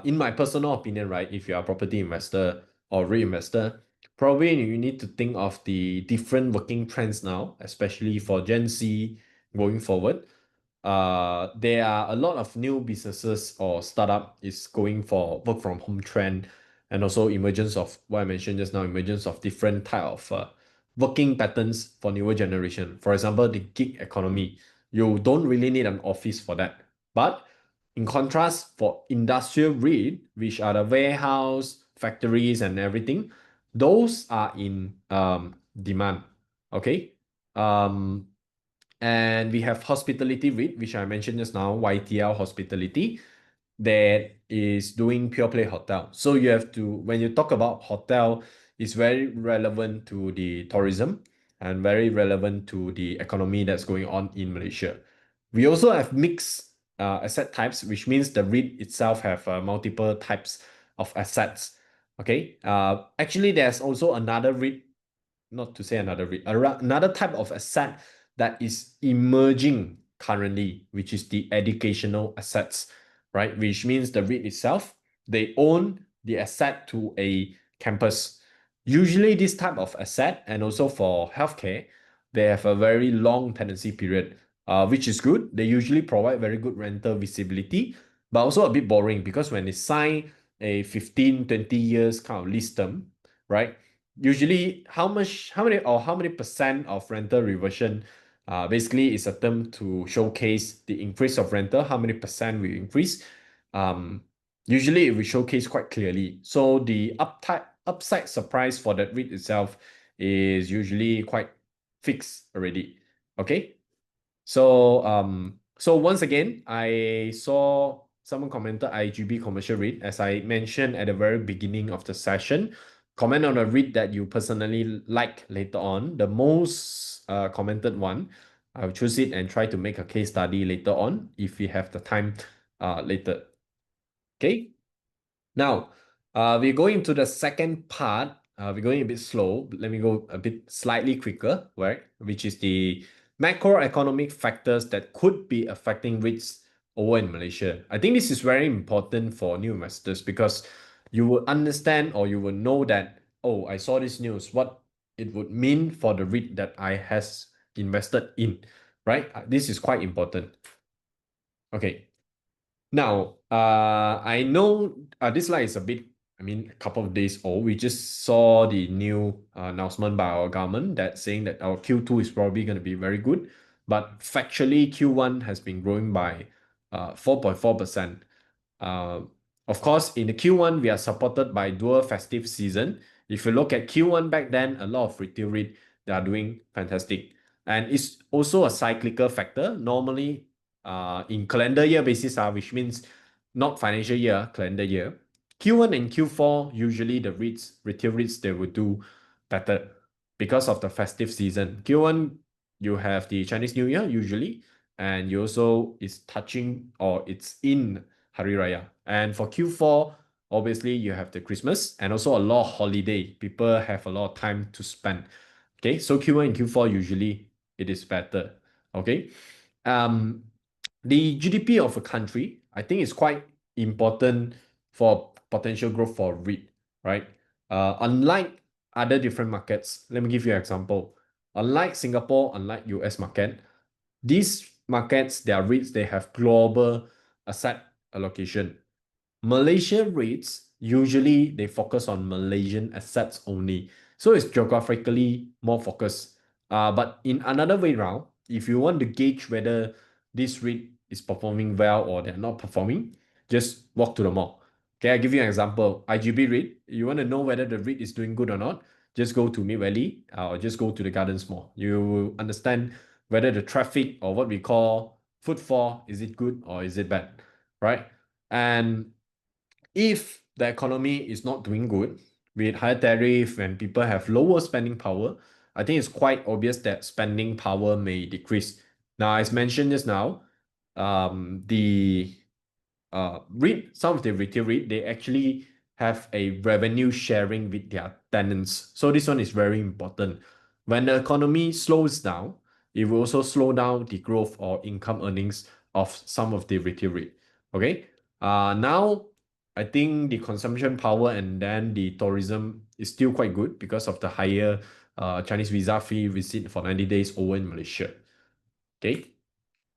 in my personal opinion, right, if you are a property investor or reinvestor, probably you need to think of the different working trends now, especially for Gen Z going forward. There are a lot of new businesses or startup is going for work from home trend, and also emergence of what I mentioned just now, emergence of different type of working patterns for newer generation. For example, the gig economy. You don't really need an office for that. But in contrast, for industrial REIT, which are the warehouse, factories, and everything, those are in demand. Okay. Um, and we have hospitality REIT, which I mentioned just now, YTL Hospitality, that is doing pure play hotel. So you have to, when you talk about hotel, it's very relevant to the tourism and very relevant to the economy that's going on in Malaysia. We also have mixed asset types, which means the REIT itself have multiple types of assets. Okay. Actually, there's also another REIT, not to say another REIT, another type of asset that is emerging currently, which is the educational assets, right? Which means the REIT itself, they own the asset to a campus. Usually, this type of asset, and also for healthcare, they have a very long tenancy period, which is good. They usually provide very good rental visibility, but also a bit boring because when they sign a 15, 20 years kind of lease term, right? Usually how many percent of rental reversion basically is a term to showcase the increase of rental, how many percent we increase. Usually we showcase quite clearly. So the upside surprise for that REIT itself is usually quite fixed already. Okay. So once again, I saw someone commented IGB commercial REIT. As I mentioned at the very beginning of the session, comment on a REIT that you personally like later on. The most commented one, I'll choose it and try to make a case study later on if we have the time later. Okay. Now, we're going into the second part. We're going a bit slow. Let me go a bit slightly quicker, right? Which is the macroeconomic factors that could be affecting REITs over in Malaysia. I think this is very important for new investors because you will understand or you will know that, oh, I saw this news, what it would mean for the REIT that I has invested in, right? This is quite important. Okay. Now, I know this slide is a bit I mean, a couple of days old. We just saw the new announcement by our government that saying that our Q2 is probably going to be very good. But factually, Q1 has been growing by 4.4%. Uh, of course, in the Q1, we are supported by dual festive season. If you look at Q1 back then, a lot of retail REIT, they are doing fantastic. And it's also a cyclical factor. Normally, in calendar year basis, which means not financial year, calendar year, Q1 and Q4, usually the REITs, retail REITs, they will do better because of the festive season. Q1, you have the Chinese New Year usually, and you also is touching or it's in Hari Raya. And for Q4, obviously you have the Christmas and also a lot of holiday. People have a lot of time to spend. Okay, so Q1 and Q4 usually it is better. Okay. The GDP of a country, I think is quite important for potential growth for REIT, right? Unlike other different markets, let me give you an example. Unlike Singapore, unlike US market, these markets, their REITs, they have global asset allocation. Malaysia REITs, usually they focus on Malaysian assets only. So it's geographically more focused. But in another way round, if you want to gauge whether this REIT is performing well or they're not performing, just walk to the mall. Okay, I'll give you an example. IGB REIT, you want to know whether the REIT is doing good or not, just go to Mid Valley or just go to the Gardens Mall. You will understand whether the traffic or what we call footfall, is it good or is it bad, right? And if the economy is not doing good with higher tariff and people have lower spending power, I think it's quite obvious that spending power may decrease. Now, as mentioned just now, the some of the retail REIT, they actually have a revenue sharing with their tenants. So this one is very important. When the economy slows down, it will also slow down the growth or income earnings of some of the retail REIT. Okay. Now I think the consumption power and then the tourism is still quite good because of the higher Chinese visa fee visit for 90 days over in Malaysia. Okay.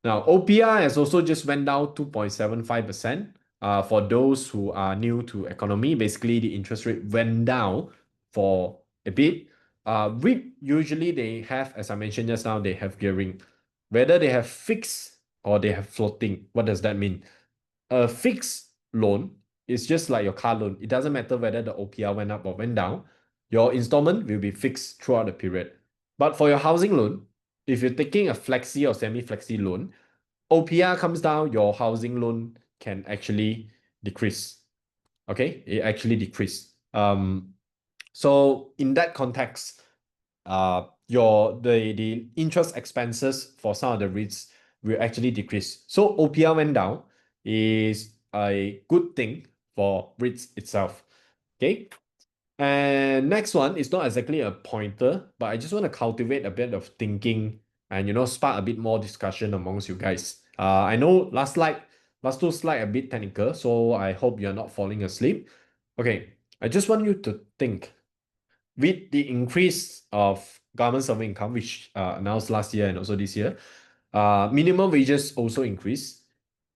Now, OPR has also just went down 2.75%. For those who are new to economy, basically the interest rate went down for a bit. REIT, usually they have, as I mentioned just now, they have gearing. Whether they have fixed or they have floating, what does that mean? A fixed loan is just like your car loan. It doesn't matter whether the OPR went up or went down. Your installment will be fixed throughout the period. But for your housing loan, if you're taking a flexi or semi-flexi loan, OPR comes down, your housing loan can actually decrease. Okay, it actually decrease. So in that context, the interest expenses for some of the REITs will actually decrease. So OPR went down is a good thing for REITs itself. Okay. And next one is not exactly a pointer, but I just want to cultivate a bit of thinking and spark a bit more discussion amongst you guys. I know last two slide a bit technical, so I hope you're not falling asleep. Okay, I just want you to think with the increase of government servant income, which announced last year and also this year, minimum wages also increase,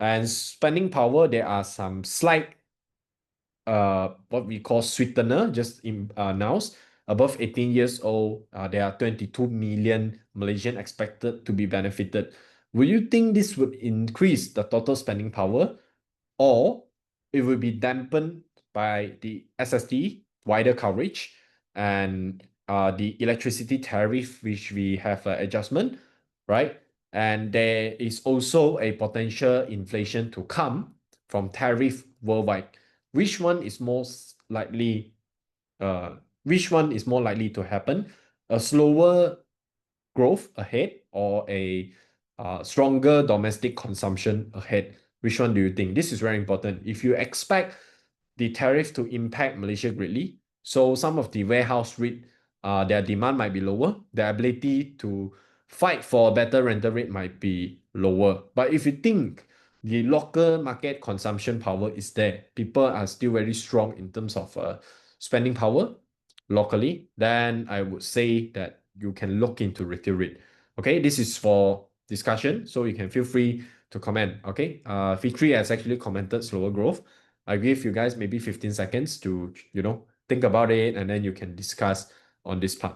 and spending power, there are some slight what we call sweetener just announced. Above 18 years old, there are 22 million Malaysian expected to be benefited. Will you think this would increase the total spending power, or it will be dampened by the SSD wider coverage and the electricity tariff, which we have adjustment, right? And there is also a potential inflation to come from tariff worldwide. Which one is most likely? Which one is more likely to happen? A slower growth ahead or a stronger domestic consumption ahead? Which one do you think? This is very important. If you expect the tariff to impact Malaysia greatly, so some of the warehouse REIT, their demand might be lower, their ability to fight for a better rental rate might be lower. But if you think the local market consumption power is there, people are still very strong in terms of spending power locally, then I would say that you can look into retail REIT. Okay, this is for discussion, so you can feel free to comment. Okay, Fitri has actually commented slower growth. I give you guys maybe 15 seconds to, think about it, and then you can discuss on this part.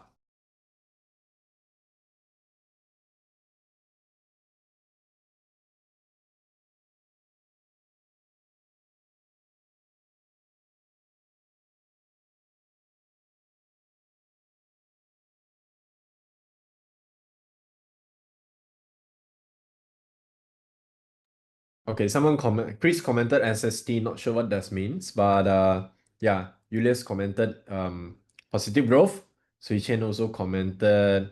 Okay, Chris commented SST, not sure what that means, but yeah, Julius commented positive growth. Sui Chen also commented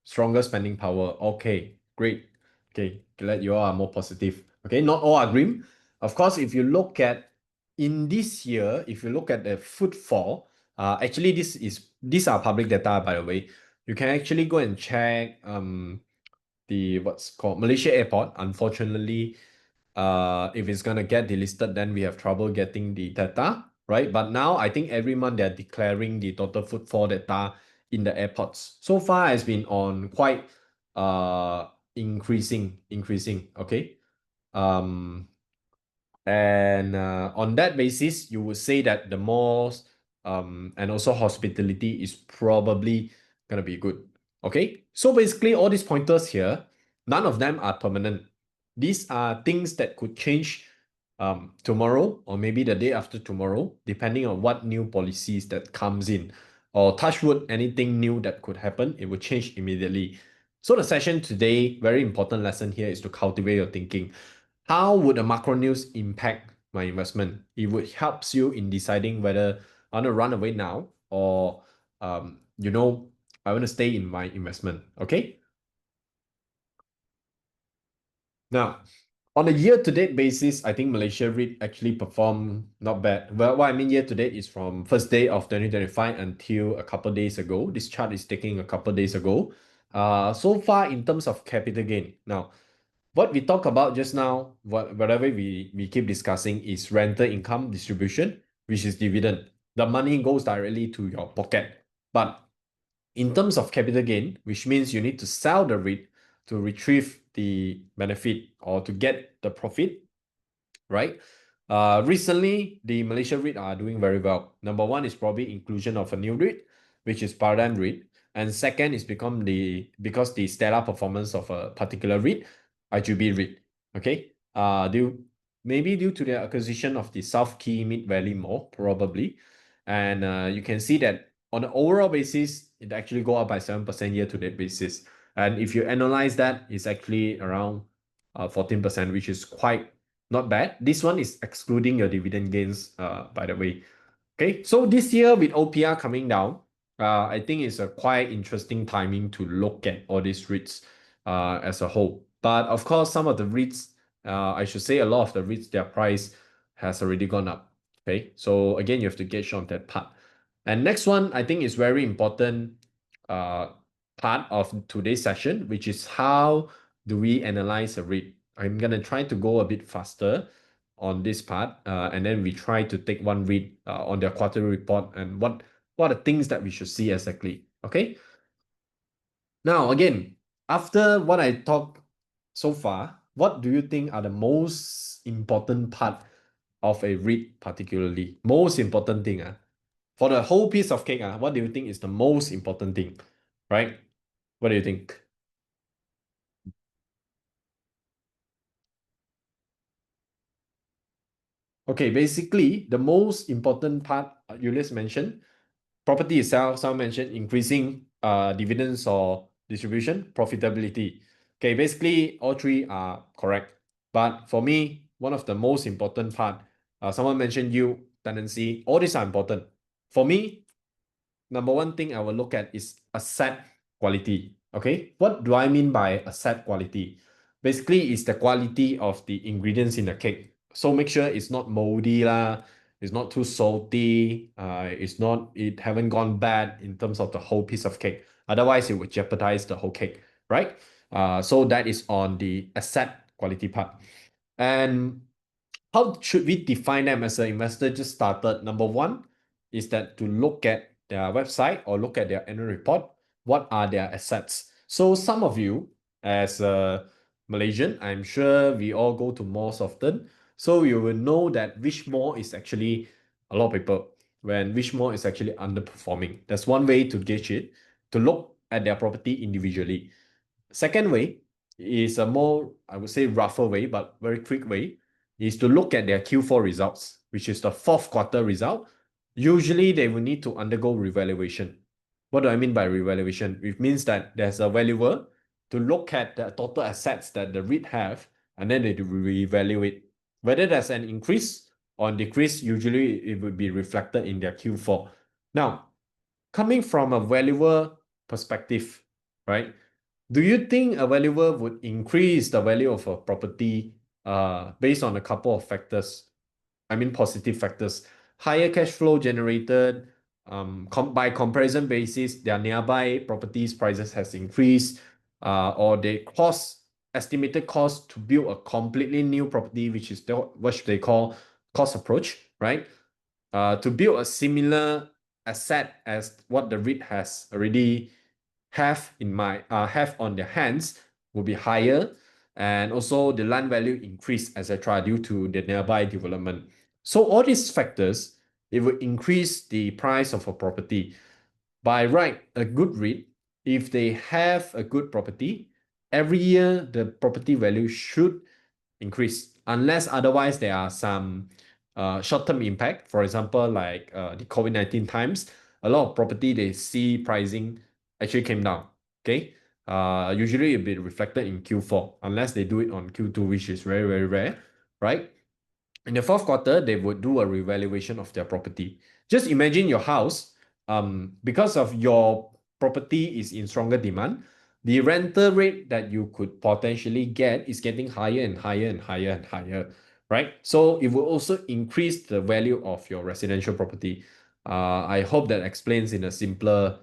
stronger spending power. Okay, great. Okay, glad you all are more positive. Okay, not all are grim. Of course, if you look at in this year, if you look at the footfall, actually these are public data, by the way. You can actually go and check the what's called Malaysia Airport. Unfortunately, if it's gonna get delisted, then we have trouble getting the data, right? But now I think every month they're declaring the total footfall data in the airports. So far has been on quite increasing, okay? And on that basis, you would say that the malls and also hospitality is probably gonna be good. Okay, so basically all these pointers here, none of them are permanent. These are things that could change tomorrow or maybe the day after tomorrow, depending on what new policies that comes in. Or touch wood, anything new that could happen, it will change immediately. So the session today, very important lesson here is to cultivate your thinking. How would a macro news impact my investment? It would helps you in deciding whether I want to run away now or I want to stay in my investment. Okay. Now, on a year-to-date basis, I think Malaysia REIT actually performed not bad. Well, what I mean year-to-date is from first day of 2025 until a couple days ago. This chart is taking a couple days ago. So far in terms of capital gain. Now, what we talk about just now, whatever we keep discussing is rental income distribution, which is dividend. The money goes directly to your pocket. But in terms of capital gain, which means you need to sell the REIT to retrieve the benefit or to get the profit, right? Recently, the Malaysia REIT are doing very well. Number one is probably inclusion of a new REIT, which is Paradigm REIT. And second is because the stellar performance of a particular REIT, IGB REIT. Okay. Maybe due to the acquisition of the South Key Mid Valley Mall, probably. And you can see that on an overall basis, it actually go up by 7% year-to-date basis. And if you analyze that, it's actually around 14%, which is quite not bad. This one is excluding your dividend gains, by the way. Okay, so this year with OPR coming down, I think it's a quite interesting timing to look at all these REITs as a whole. But of course, some of the REITs, I should say a lot of the REITs, their price has already gone up. Okay, so again, you have to gauge on that part. And next one, I think is very important part of today's session, which is how do we analyze a REIT? I'm gonna try to go a bit faster on this part, and then we try to take one read on their quarterly report and what are the things that we should see exactly. Okay. Now, again, after what I talked so far, what do you think are the most important part of a REIT, particularly? Most important thing, for the whole piece of cake, what do you think is the most important thing, right? What do you think? Okay, basically, the most important part Julius mentioned, property itself, some mentioned increasing dividends or distribution, profitability. Okay, basically, all three are correct. But for me, one of the most important part, someone mentioned yield, tenancy, all these are important. For me, number one thing I will look at is asset quality. Okay, what do I mean by asset quality? Basically, it's the quality of the ingredients in the cake. So make sure it's not moldy lah, it's not too salty, it haven't gone bad in terms of the whole piece of cake. Otherwise, it would jeopardize the whole cake, right? So that is on the asset quality part. And how should we define them as an investor just started? Number one is that to look at their website or look at their annual report, what are their assets? So some of you, as a Malaysian, I'm sure we all go to malls often. So you will know that which mall is actually a lot of people, when which mall is actually underperforming. That's one way to gauge it, to look at their property individually. Second way is a more, I would say, rougher way, but very quick way, is to look at their Q4 results, which is the fourth quarter result. Usually, they will need to undergo revaluation. What do I mean by revaluation? It means that there's a valuer to look at the total assets that the REIT have, and then they reevaluate. Whether there's an increase or decrease, usually it would be reflected in their Q4. Now, coming from a valuer perspective, right? Do you think a valuer would increase the value of a property based on a couple of factors? I mean, positive factors. Higher cash flow generated, by comparison basis, their nearby properties prices has increased, or the estimated cost to build a completely new property, which is what they call cost approach, right? To build a similar asset as what the REIT has already have on their hands will be higher, and also the land value increase, etc., due to the nearby development. So all these factors, it will increase the price of a property. By right, a good REIT, if they have a good property, every year the property value should increase, unless otherwise there are some short-term impact. For example, like the COVID-19 times, a lot of property they see pricing actually came down. Okay, usually it'll be reflected in Q4, unless they do it on Q2, which is very, very rare, right? In the fourth quarter, they would do a revaluation of their property. Just imagine your house, because of your property is in stronger demand, the rental rate that you could potentially get is getting higher and higher and higher and higher, right? So it will also increase the value of your residential property. I hope that explains in a simpler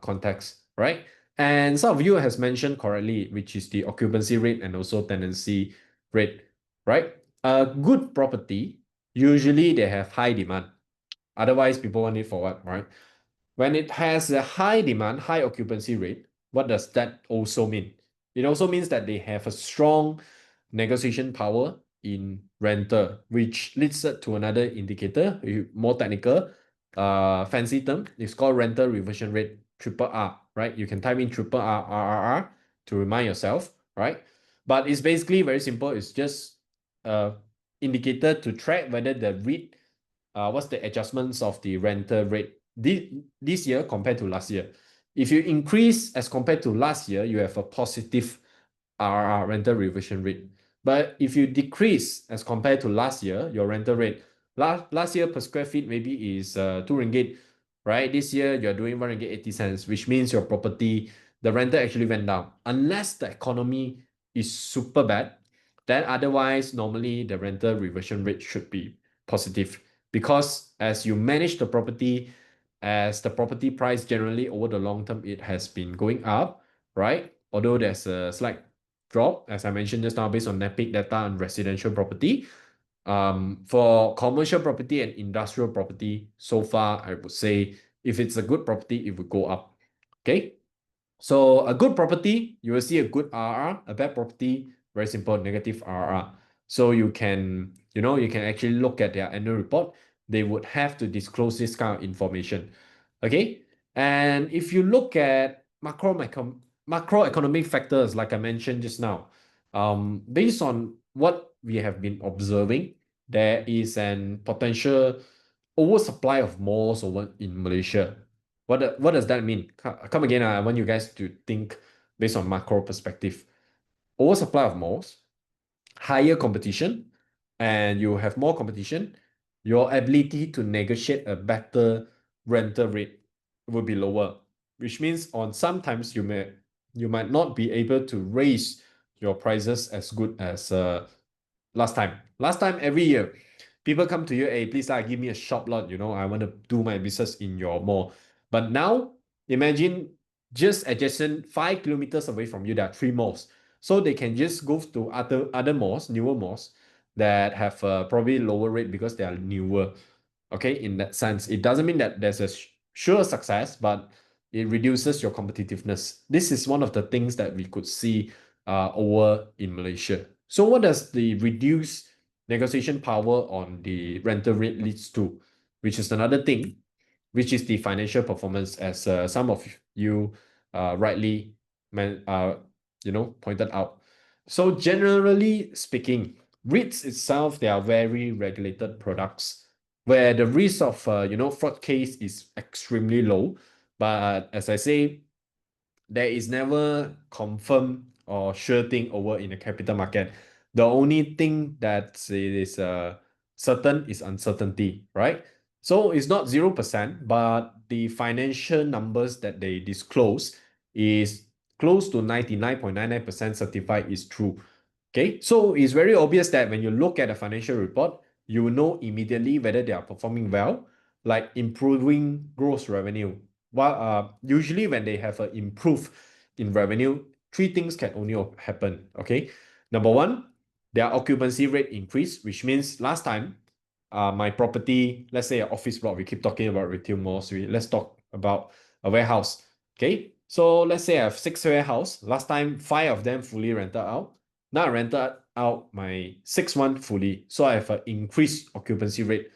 context, right? And some of you has mentioned correctly, which is the occupancy rate and also tenancy rate, right? A good property, usually they have high demand. Otherwise, people want it for what, right? When it has a high demand, high occupancy rate, what does that also mean? It also means that they have a strong negotiation power in renter, which leads to another indicator, more technical, fancy term. It's called rental reversion rate, triple R, right? You can type in triple R to remind yourself, right? But it's basically very simple. It's just indicator to track whether the REIT, what's the adjustments of the rental rate this year compared to last year. If you increase as compared to last year, you have a positive RR, rental reversion rate. But if you decrease as compared to last year, your rental rate, last year per square feet maybe is 2 ringgit, right? This year you're doing 1 ringgit 80 cents, which means your property, the rental actually went down. Unless the economy is super bad, then otherwise, normally the rental reversion rate should be positive, because as you manage the property, as the property price generally over the long term, it has been going up, right? Although there's a slight drop, as I mentioned just now, based on NAPIC data on residential property. For commercial property and industrial property, so far, I would say if it's a good property, it would go up. Okay. So a good property, you will see a good RR. A bad property, very simple, negative RR. So you can actually look at their annual report. They would have to disclose this kind of information. Okay. And if you look at macroeconomic factors, like I mentioned just now, based on what we have been observing, there is an potential oversupply of malls over in Malaysia. What does that mean? Come again, I want you guys to think based on macro perspective. Oversupply of malls, higher competition, and you have more competition, your ability to negotiate a better rental rate will be lower, which means on sometimes you might not be able to raise your prices as good as last time. Last time, every year, people come to you, hey, please give me a shop lot, I want to do my business in your mall. But now, imagine just adjacent 5 kilometers away from you, there are 3 malls. So they can just go to other malls, newer malls, that have probably lower rate because they are newer. Okay, in that sense, it doesn't mean that there's a sure success, but it reduces your competitiveness. This is one of the things that we could see over in Malaysia. So what does the negotiation power on the rental rate leads to, which is another thing, which is the financial performance, as some of you rightly pointed out. So generally speaking, REITs itself, they are very regulated products where the risk of fraud case is extremely low. But as I say, there is never confirmed or sure thing over in the capital market. The only thing that is certain is uncertainty, right? So it's not 0%, but the financial numbers that they disclose is close to 99.99% certified is true. Okay, so it's very obvious that when you look at a financial report, you will know immediately whether they are performing well, like improving gross revenue. Well, usually when they have an improve in revenue, three things can only happen. Okay, number one, their occupancy rate increase, which means last time, my property, let's say an office block, we keep talking about retail malls. Let's talk about a warehouse. Okay, so let's say I have 6 warehouse. Last time, 5 of them fully rented out. Now I rented out my 6th one fully, so I have an increased occupancy rate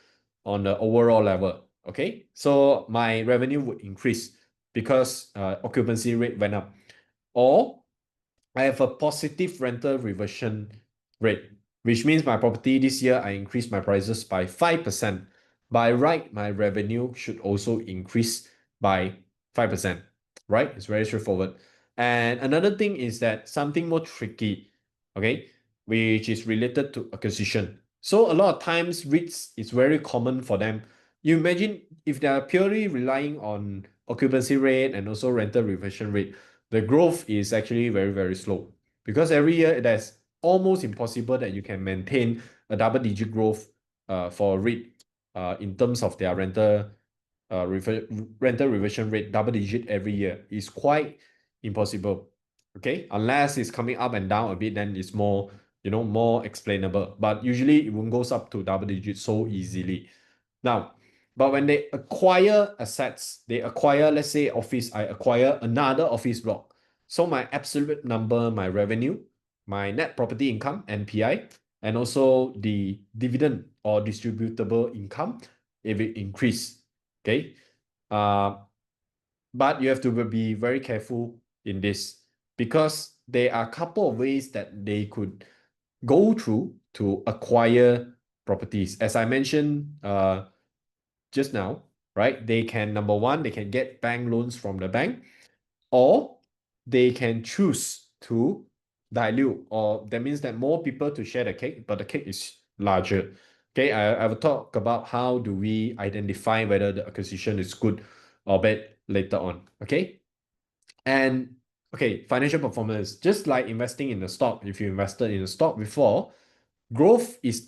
on the overall level. Okay, so my revenue would increase because occupancy rate went up. Or I have a positive rental reversion rate, which means my property this year I increased my prices by 5%. By right, my revenue should also increase by 5%, right? It's very straightforward. And another thing is that something more tricky, okay, which is related to acquisition. So a lot of times REITs, it's very common for them. You imagine if they are purely relying on occupancy rate and also rental reversion rate, the growth is actually very, very slow, because every year it is almost impossible that you can maintain a double-digit growth for a REIT in terms of their rental reversion rate. Double-digit every year is quite impossible. Okay, unless it's coming up and down a bit, then it's more more explainable. But usually it won't goes up to double digits so easily. Now, but when they acquire assets, they acquire, let's say, office, I acquire another office block. So my absolute number, my revenue, my net property income, NPI, and also the dividend or distributable income, if it increase, okay? But you have to be very careful in this, because there are a couple of ways that they could go through to acquire properties. As I mentioned, just now, right? They can, number one, they can get bank loans from the bank, or they can choose to dilute, or that means that more people to share the cake, but the cake is larger. Okay, I will talk about how do we identify whether the acquisition is good or bad later on. Okay, and okay, financial performance, just like investing in the stock. If you invested in a stock before, growth is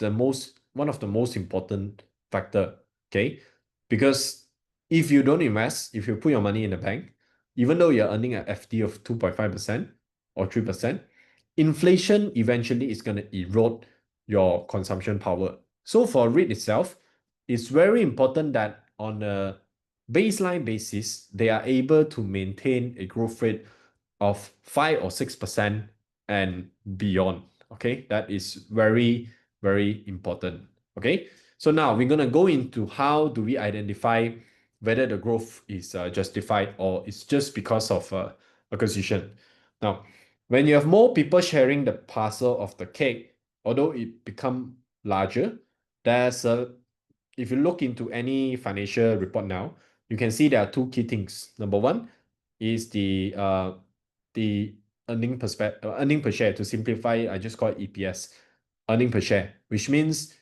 one of the most important factor. Okay, because if you don't invest, if you put your money in the bank, even though you're earning an FD of 2.5% or 3%, inflation eventually is going to erode your consumption power. So for REIT itself, it's very important that on a baseline basis, they are able to maintain a growth rate of 5 or 6% and beyond. Okay, that is very, very important. Okay, so now we're going to go into how do we identify whether the growth is justified or it's just because of acquisition. Now, when you have more people sharing the parcel of the cake, although it become larger, there's a if you look into any financial report now, you can see there are two key things. Number one is the earning per share. To simplify, I just call it EPS, earning per share, which means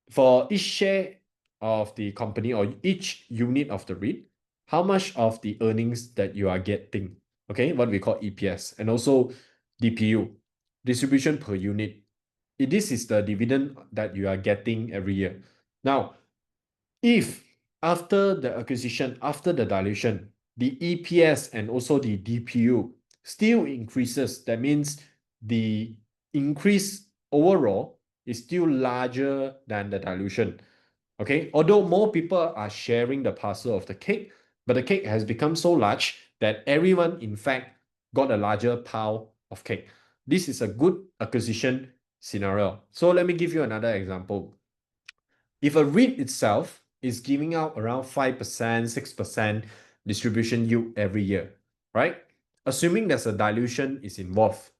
for each share of the company or each unit of the REIT, how much of the earnings that you are getting, okay, what we call EPS, and also DPU, distribution per unit. This is the dividend that you are getting every year. Now, if after the acquisition, after the dilution, the EPS and also the DPU still increases, that means the increase overall is still larger than the dilution. Okay, although more people are sharing the parcel of the cake, but the cake has become so large that everyone, in fact, got a larger pile of cake. This is a good acquisition scenario. So let me give you another example. If a REIT itself is giving out around 5%, 6% distribution yield every year, right? Assuming there's a dilution is involved,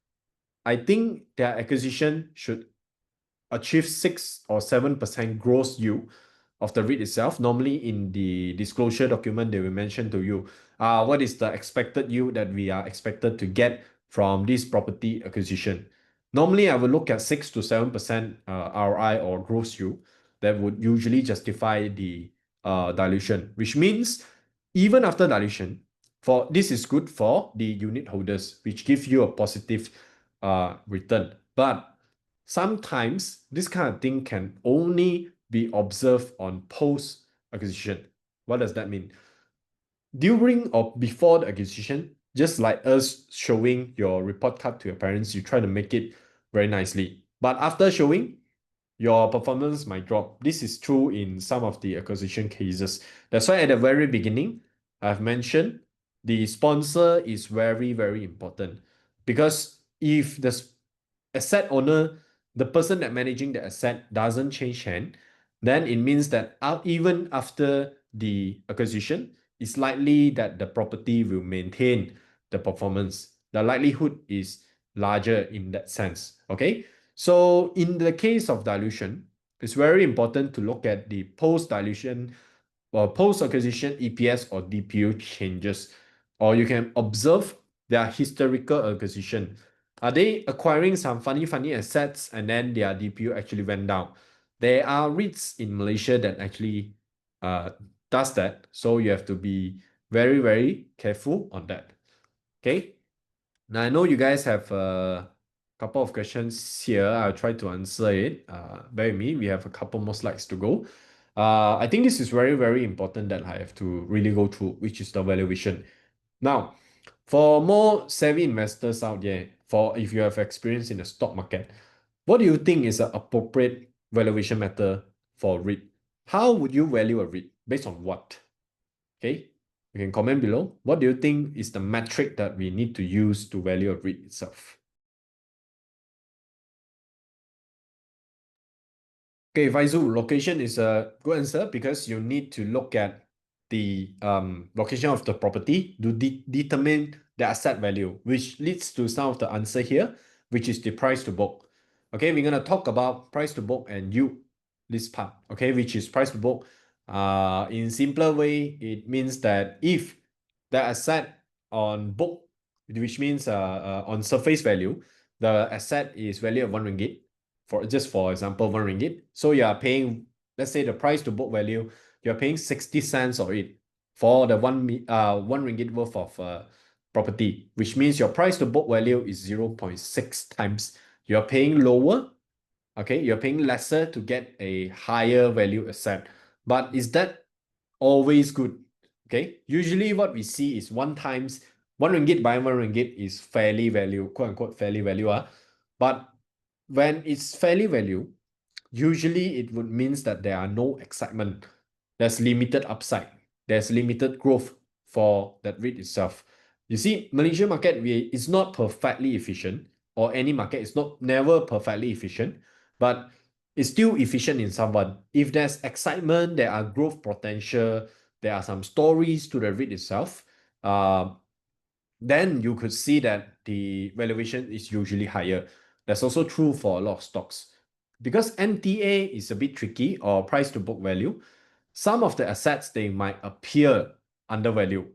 I think their acquisition should achieve 6 or 7% gross yield of the REIT itself. Normally in the disclosure document, they will mention to you what is the expected yield that we are expected to get from this property acquisition. Normally, I will look at 6 to 7% ROI or gross yield that would usually justify the dilution, which means even after dilution, for this is good for the unit holders, which give you a positive return. But sometimes this kind of thing can only be observed on post acquisition. What does that mean? During or before the acquisition, just like us showing your report card to your parents, you try to make it very nicely. But after showing, your performance might drop. This is true in some of the acquisition cases. That's why at the very beginning, I've mentioned the sponsor is very, very important. Because if the asset owner, the person that managing the asset doesn't change hand, then it means that even after the acquisition, it's likely that the property will maintain the performance. The likelihood is larger in that sense. Okay. So in the case of dilution, it's very important to look at the post-dilution or post-acquisition EPS or DPU changes, or you can observe their historical acquisition. Are they acquiring some funny assets and then their DPU actually went down? There are REITs in Malaysia that actually does that, so you have to be very, very careful on that. Okay. Now I know you guys have a couple of questions here. I'll try to answer it. Bear with me. We have a couple more slides to go. I think this is very, very important that I have to really go through, which is the valuation. Now, for more savvy investors out there, for if you have experience in the stock market, what do you think is an appropriate valuation method for REIT? How would you value a REIT? Based on what? Okay, you can comment below. What do you think is the metric that we need to use to value a REIT itself? Okay, Faizu, location is a good answer because you need to look at the location of the property to determine the asset value, which leads to some of the answer here, which is the price to book. Okay, we're going to talk about price to book and yield this part, okay, which is price to book. In simpler way, it means that if the asset on book, which means on surface value, the asset is valued at 1 ringgit, for example, 1 ringgit. So you are paying, let's say the price to book value, you're paying 60 cents of it for the 1 ringgit worth of property, which means your price to book value is 0.6 times. You're paying lower, okay? You're paying lesser to get a higher value asset. But is that always good? Okay, usually what we see is 1 times 1 ringgit by 1 ringgit is fairly value, quote unquote fairly value. But when it's fairly value, usually it would means that there are no excitement. There's limited upside. There's limited growth for that REIT itself. You see, Malaysian market is not perfectly efficient, or any market is not never perfectly efficient, but it's still efficient in somewhat. If there's excitement, there are growth potential, there are some stories to the REIT itself, then you could see that the valuation is usually higher. That's also true for a lot of stocks. Because NTA is a bit tricky, or price to book value, some of the assets, they might appear undervalued.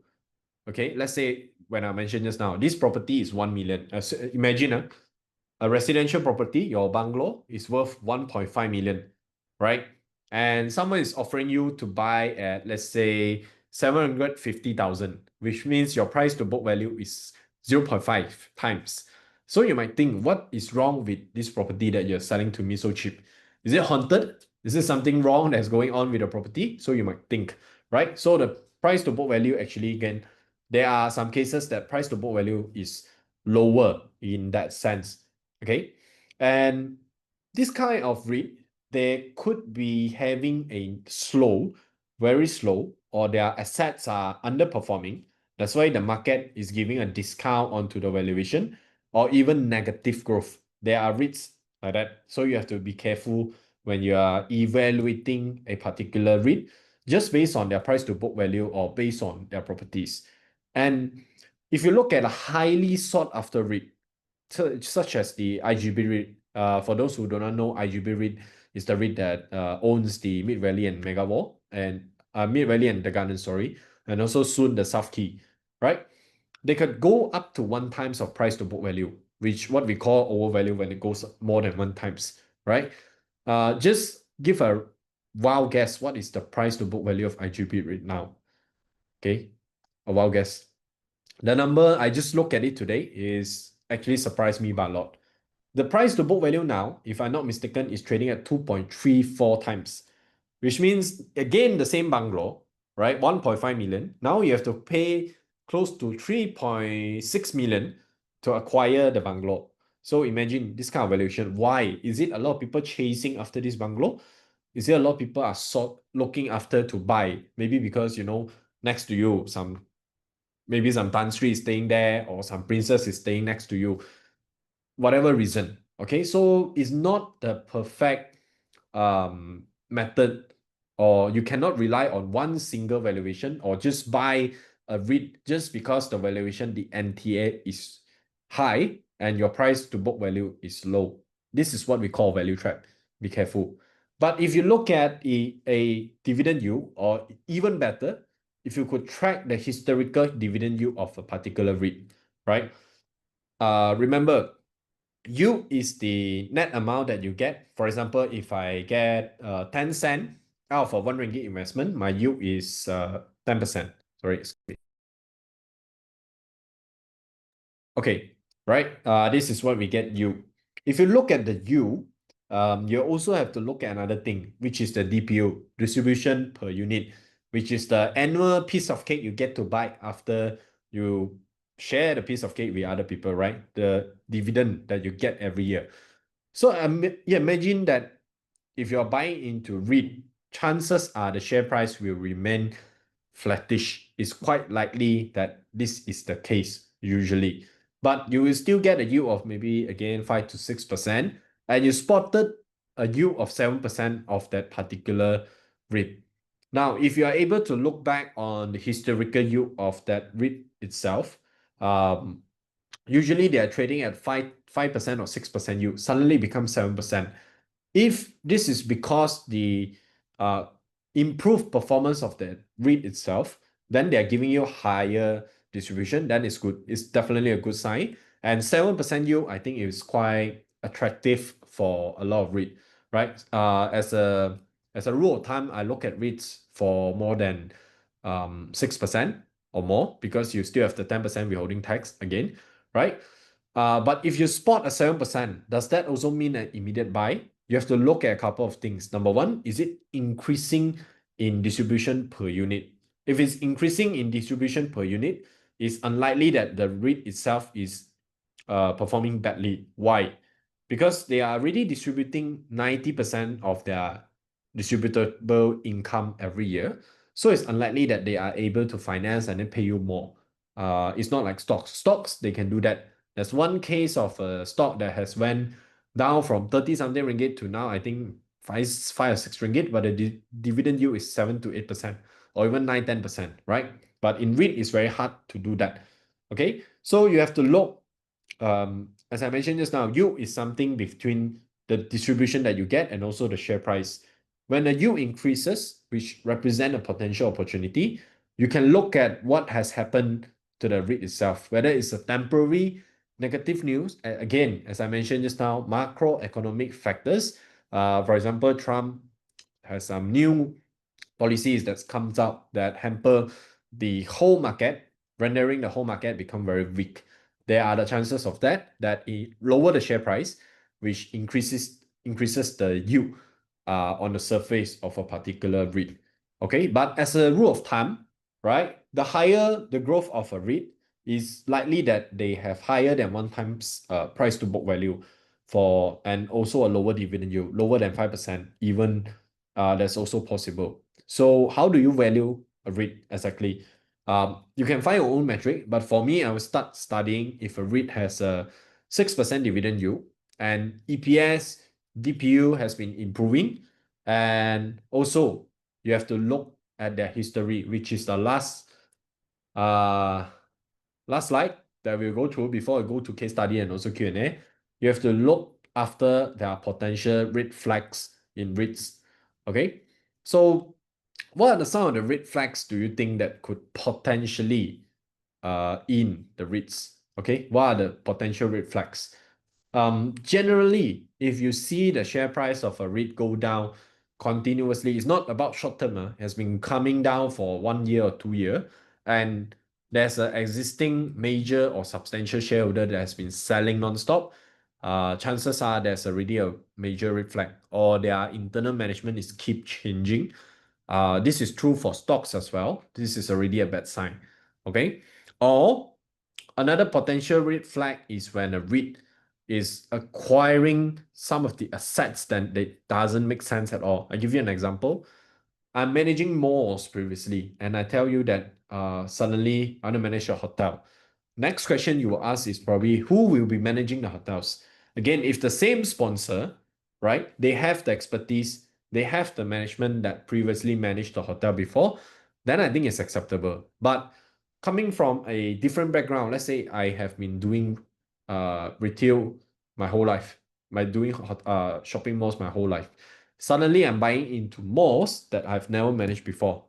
Okay, let's say when I mentioned just now, this property is 1 million. Imagine a residential property, your bungalow is worth 1.5 million, right? And someone is offering you to buy at, let's say, 750,000, which means your price to book value is 0.5 times. So you might think, what is wrong with this property that you're selling to me so cheap? Is it haunted? Is there something wrong that's going on with the property? So you might think, right? So the price to book value actually, again, there are some cases that price to book value is lower in that sense. Okay. And this kind of REIT, they could be having a slow, very slow, or their assets are underperforming. That's why the market is giving a discount onto the valuation, or even negative growth. There are REITs like that. So you have to be careful when you are evaluating a particular REIT just based on their price to book value or based on their properties. And if you look at a highly sought after REIT, such as the IGB REIT, for those who do not know, IGB REIT is the REIT that owns the Mid Valley and Mega Mall, and Mid Valley and the Garden, sorry, and also soon the South Key, right? They could go up to 1 times of price to book value, which what we call overvalue when it goes more than 1 times, right? Just give a wild guess. What is the price to book value of IGB right now? Okay, a wild guess. The number I just looked at it today is actually surprised me by a lot. The price to book value now, if I'm not mistaken, is trading at 2.34 times, which means again the same bungalow, right? 1.5 million. Now you have to pay close to 3.6 million to acquire the bungalow. So imagine this kind of valuation. Why? Is it a lot of people chasing after this bungalow? Is there a lot of people are looking after to buy? Maybe because next to you, maybe some Tan Sri is staying there or some princess is staying next to you, whatever reason. Okay, so it's not the perfect method, or you cannot rely on one single valuation or just buy a REIT just because the valuation, the NTA is high and your price to book value is low. This is what we call value trap. Be careful. But if you look at a dividend yield, or even better, if you could track the historical dividend yield of a particular REIT, right? Remember, yield is the net amount that you get. For example, if I get 10 cent out of a 1 ringgit investment, my yield is 10%. Sorry, excuse me. Okay, right? This is what we get yield. If you look at the yield, you also have to look at another thing, which is the DPU, distribution per unit, which is the annual piece of cake you get to buy after you share the piece of cake with other people, right? The dividend that you get every year. So imagine that if you're buying into REIT, chances are the share price will remain flattish. It's quite likely that this is the case usually. But you will still get a yield of maybe again 5 to 6%, and you spotted a yield of 7% of that particular REIT. Now, if you are able to look back on the historical yield of that REIT itself, usually they are trading at 5% or 6% yield, suddenly becomes 7%. If this is because the improved performance of the REIT itself, then they are giving you higher distribution, then it's good. It's definitely a good sign. And 7% yield, I think, is quite attractive for a lot of REIT, right? As a rule of thumb, I look at REITs for more than 6% or more, because you still have the 10% withholding tax again, right? But if you spot a 7%, does that also mean an immediate buy? You have to look at a couple of things. Number one, is it increasing in distribution per unit? If it's increasing in distribution per unit, it's unlikely that the REIT itself is performing badly. Why? Because they are already distributing 90% of their distributable income every year. So it's unlikely that they are able to finance and then pay you more. It's not like stocks. Stocks, they can do that. There's one case of a stock that has went down from 30 something ringgit to now, I think 5 or 6 ringgit, but the dividend yield is 7 to 8%, or even 9-10%, right? But in REIT, it's very hard to do that. Okay, so you have to look, as I mentioned just now, yield is something between the distribution that you get and also the share price. When the yield increases, which represent a potential opportunity, you can look at what has happened to the REIT itself, whether it's a temporary negative news. Again, as I mentioned just now, macroeconomic factors. For example, Trump has some new policies that comes out that hamper the whole market, rendering the whole market become very weak. There are the chances of that it lower the share price, which increases the yield on the surface of a particular REIT. Okay, but as a rule of thumb, right, the higher the growth of a REIT, is likely that they have higher than 1 times price to book value and also a lower dividend yield, lower than 5%, even that's also possible. So how do you value a REIT exactly? You can find your own metric, but for me, I will start studying if a REIT has a 6% dividend yield and EPS, DPU has been improving. And also, you have to look at their history, which is the last slide that we'll go through before I go to case study and also Q&A. You have to look after their potential red flags in REITs. Okay, so what are some of the red flags do you think that could potentially in the REITs? Okay, what are the potential red flags? Generally, if you see the share price of a REIT go down continuously, it's not about short term, it has been coming down for 1 year or 2 years, and there's an existing major or substantial shareholder that has been selling non-stop, chances are there's already a major red flag, or their internal management is keep changing. This is true for stocks as well. This is already a bad sign. Okay, or another potential red flag is when a REIT is acquiring some of the assets that doesn't make sense at all. I give you an example. I'm managing malls previously, and I tell you that suddenly I want to manage a hotel. Next question you will ask is probably who will be managing the hotels? Again, if the same sponsor, right, they have the expertise, they have the management that previously managed the hotel before, then I think it's acceptable. But coming from a different background, let's say I have been doing retail my whole life, by doing shopping malls my whole life. Suddenly I'm buying into malls that I've never managed before.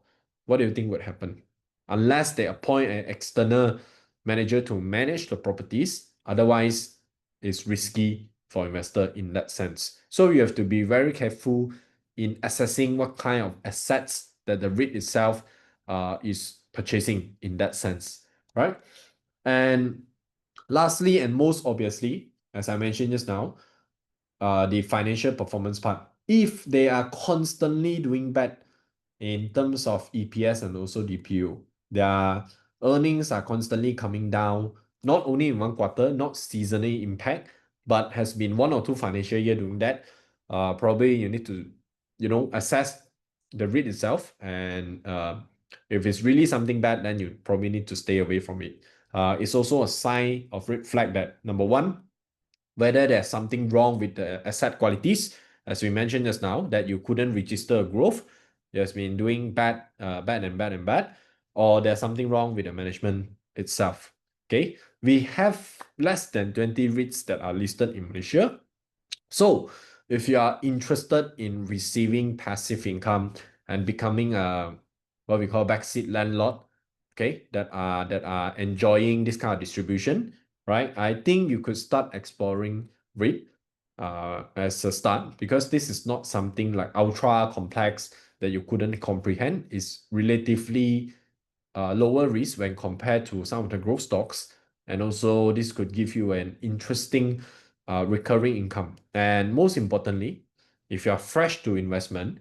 What do you think would happen? Unless they appoint an external manager to manage the properties, otherwise it's risky for investor in that sense. So you have to be very careful in assessing what kind of assets that the REIT itself is purchasing in that sense, right? And lastly, and most obviously, as I mentioned just now, the financial performance part. If they are constantly doing bad in terms of EPS and also DPU, their earnings are constantly coming down, not only in one quarter, not seasonally impact, but has been 1 or 2 financial year doing that. Probably you need to, assess the REIT itself, and if it's really something bad, then you probably need to stay away from it. It's also a sign of red flag that number one, whether there's something wrong with the asset qualities, as we mentioned just now, that you couldn't register a growth, there's been doing bad, or there's something wrong with the management itself. Okay, we have less than 20 REITs that are listed in Malaysia. So if you are interested in receiving passive income and becoming a what we call backseat landlord, okay, that are enjoying this kind of distribution, right? I think you could start exploring REIT as a start, because this is not something like ultra complex that you couldn't comprehend. It's relatively lower risk when compared to some of the growth stocks, and also this could give you an interesting recurring income. And most importantly, if you are fresh to investment,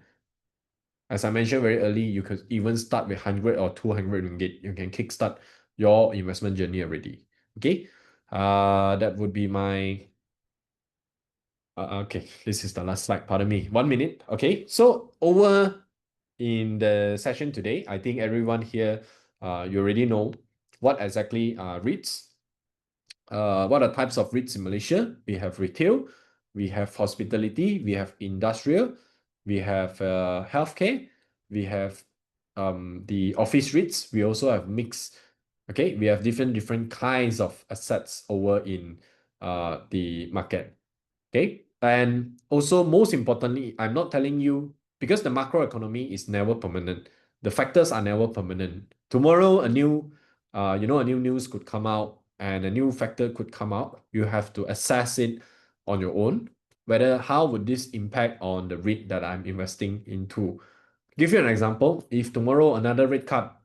as I mentioned very early, you could even start with 100 or 200 ringgit. You can kickstart your investment journey already. Okay, that would be my okay, this is the last slide, pardon me, 1 minute. Okay, so over in the session today, I think everyone here, you already know what exactly are REITs. What are types of REITs in Malaysia? We have retail, we have hospitality, we have industrial, we have healthcare, we have the office REITs. We also have mixed. Okay, we have different kinds of assets over in the market. Okay, and also most importantly, I'm not telling you, because the macroeconomy is never permanent. The factors are never permanent. Tomorrow, a new news could come out and a new factor could come out. You have to assess it on your own, whether how would this impact on the REIT that I'm investing into. Give you an example, if tomorrow another rate cut,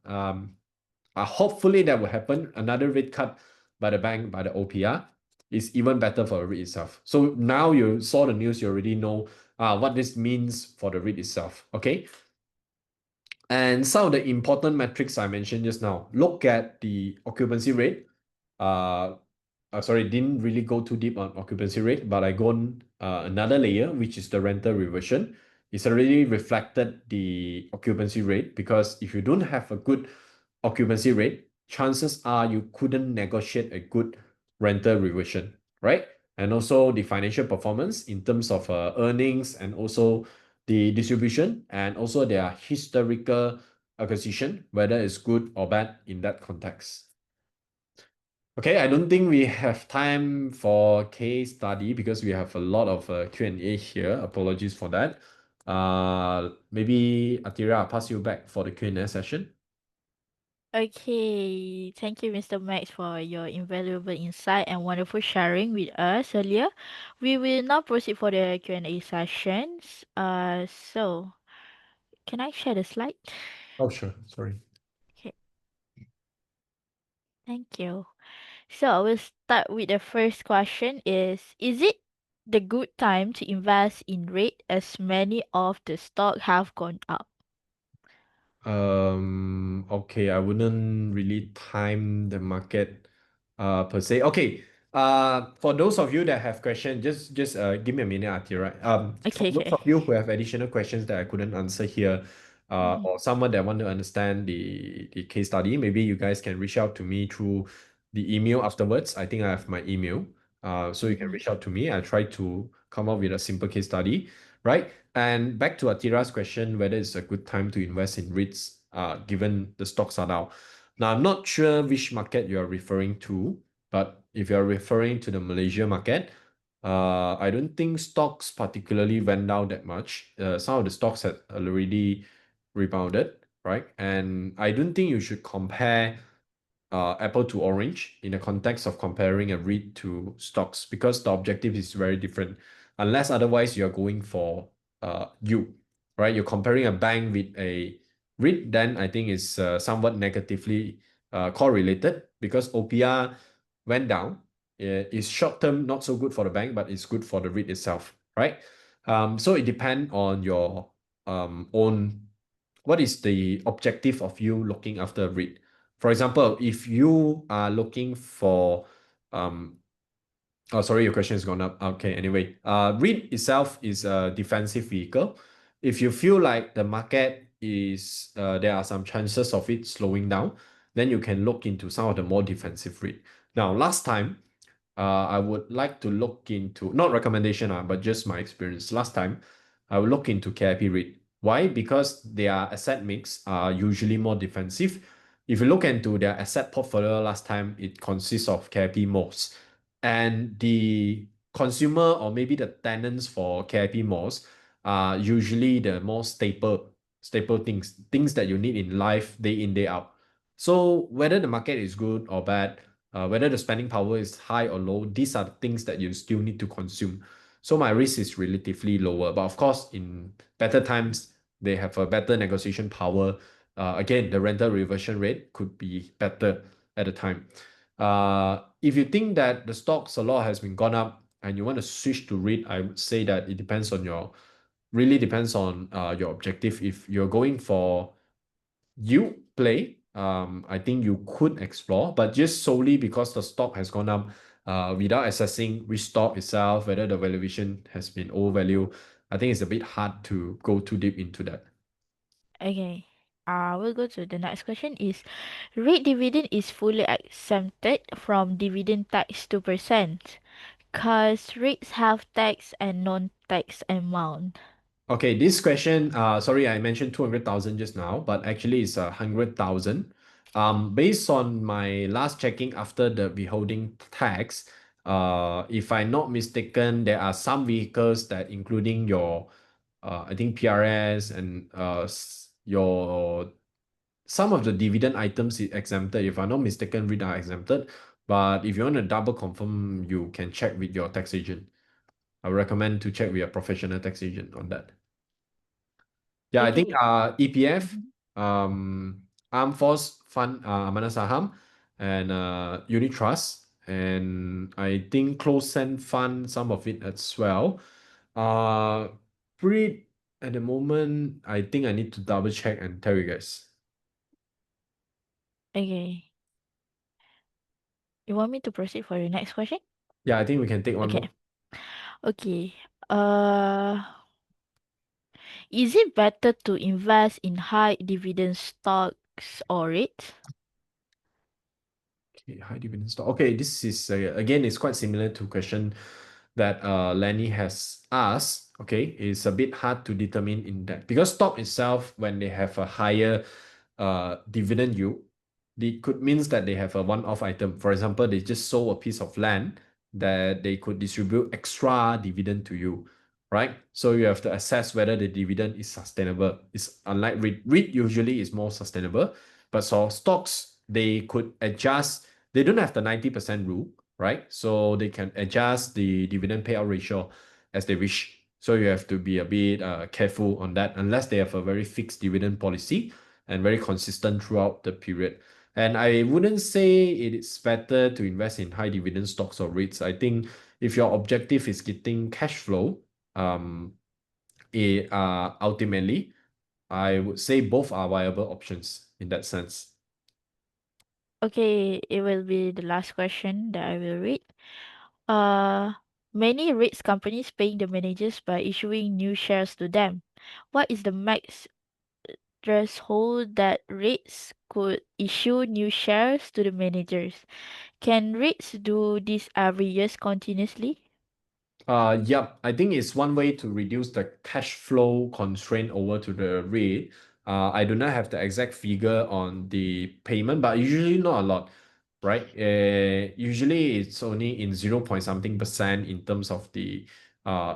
hopefully that will happen, another rate cut by the bank, by the OPR, is even better for the REIT itself. So now you saw the news, you already know what this means for the REIT itself. Okay. And some of the important metrics I mentioned just now, look at the occupancy rate. Sorry, didn't really go too deep on occupancy rate, but I go on another layer, which is the rental reversion. It's already reflected the occupancy rate, because if you don't have a good occupancy rate, chances are you couldn't negotiate a good rental reversion, right? and also the financial performance in terms of earnings and also the distribution and also their historical acquisition, whether it's good or bad in that context. Okay, I don't think we have time for case study because we have a lot of Q&A here. Apologies for that. Maybe Atira, I'll pass you back for the Q&A session. Okay, thank you, Mr. Max, for your invaluable insight and wonderful sharing with us earlier. We will now proceed for the Q&A sessions. So can I share the slide? Oh, sure. Sorry. Okay, thank you. So I will start with the first question is it the good time to invest in rate as many of the stock have gone up? Okay, I wouldn't really time the market per se. Okay. For those of you that have questions, just give me a minute, Atira. For Okay, those okay. of you who have additional questions that I couldn't answer here, Mhm, or someone that want to understand the case study, maybe you guys can reach out to me through the email afterwards. I think I have my email. So you can mhm. reach out to me. I try to come up with a simple case study, right? And back to Atira's question, whether it's a good time to invest in REITs, given the stocks are down. Now, I'm not sure which market you're referring to, but if you're referring to the Malaysia market, I don't think stocks particularly went down that much. Some of the stocks had already rebounded, right? And I don't think you should compare apple to orange in the context of comparing a REIT to stocks because the objective is very different. Unless otherwise you're going for yield, right? You're comparing a bank with a REIT, then I think it's somewhat negatively correlated because OPR went down. It's short term not so good for the bank, but it's good for the REIT itself, right? So it depends on your own what is the objective of you looking after a REIT. For example, if you are looking for oh, sorry, your question has gone up. Okay, anyway, REIT itself is a defensive vehicle. If you feel like the market is there are some chances of it slowing down, then you can look into some of the more defensive REIT. Now, last time, I would like to look into, not recommendation, but just my experience. Last time, I would look into KIP REIT. Why? Because their asset mix are usually more defensive. If you look into their asset portfolio last time, it consists of KIP malls. And the consumer or maybe the tenants for KIP malls are usually the more staple things that you need in life day in, day out. So whether the market is good or bad, whether the spending power is high or low, these are the things that you still need to consume. So my risk is relatively lower. But of course, in better times, they have a better negotiation power. Again, the rental reversion rate could be better at the time. If you think that the stocks a lot has been gone up and you want to switch to REIT, I would say that it depends on really depends on your objective. If you're going for you play, I think you could explore, but just solely because the stock has gone up, without assessing which stock itself, whether the valuation has been overvalued, I think it's a bit hard to go too deep into that. Okay. We'll go to the next question is rate dividend is fully exempted from dividend tax 2%. Cause rates have tax and non-tax amount. Okay, this question, sorry, I mentioned 200,000 just now, but actually it's 100,000. Based on my last checking after the withholding tax, if I'm not mistaken, there are some vehicles that including your, I think PRS and your some of the dividend items is exempted. If I'm not mistaken, REIT are exempted. But if you want to double confirm, you can check with your tax agent. I would recommend to check with a professional tax agent on that. Yeah, I think Okay. EPF, Mhm. Armed Force Fund, Amanah Saham, and Unit Trust, and I think Closed End Fund, some of it as well. Uh, Pre at the moment, I think I need to double check and tell you guys. Okay. You want me to proceed for the next question? Yeah, I think we can take one Okay. more. Okay. Uh, is it better to invest in high dividend stocks or REITs? Okay, high dividend stock. Okay, this is again, it's quite similar to question that Lenny has asked, okay, is a bit hard to determine in that because stock itself, when they have a higher dividend yield, it could means that they have a one-off item. For example, they just sold a piece of land that they could distribute extra dividend to you, right? So you have to assess whether the dividend is sustainable. It's unlike REIT usually is more sustainable, but so stocks, they could adjust. They don't have the 90% rule, right? So they can adjust the dividend payout ratio as they wish. So you have to be a bit careful on that unless they have a very fixed dividend policy and very consistent throughout the period. And I wouldn't say it is better to invest in high dividend stocks or REITs. I think if your objective is getting cash flow, um, ultimately, I would say both are viable options in that sense. Okay, it will be the last question that I will read. Uh, Many REITs companies paying the managers by issuing new shares to them. What is the max threshold that REITs could issue new shares to the managers? Can REITs do this every year continuously? Yep. I think it's one way to reduce the cash flow constraint over to the rate. I do not have the exact figure on the payment, but usually not a lot, right? Usually it's only in 0 point something percent in terms of the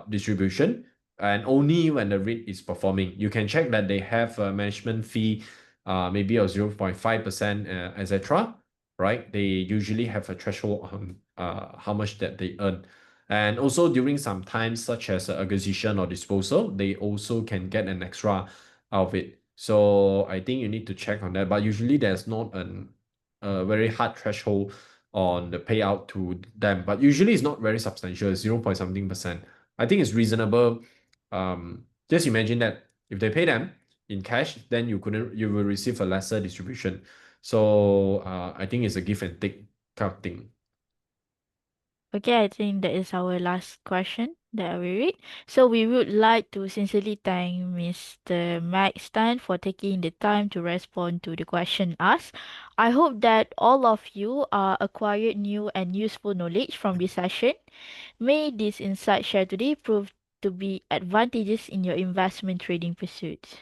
distribution, and only when the rate is performing. You can check that they have a management fee, maybe of 0.5%, etc. Right? They usually have a threshold on how much that they earn. And also during some times, such as acquisition or disposal, they also can get an extra out of it. So I think you need to check on that. But usually there's not a very hard threshold on the payout to them. But usually it's not very substantial, 0 point something percent. I think it's reasonable. Just imagine that if they pay them in cash, then you will receive a lesser distribution. So I think it's a give and take kind of thing. Okay, I think that is our last question that we read. So we would like to sincerely thank Mr. Max Tan for taking the time to respond to the question asked. I hope that all of you acquired new and useful knowledge from this session. May this insight shared today prove to be advantageous in your investment trading pursuits.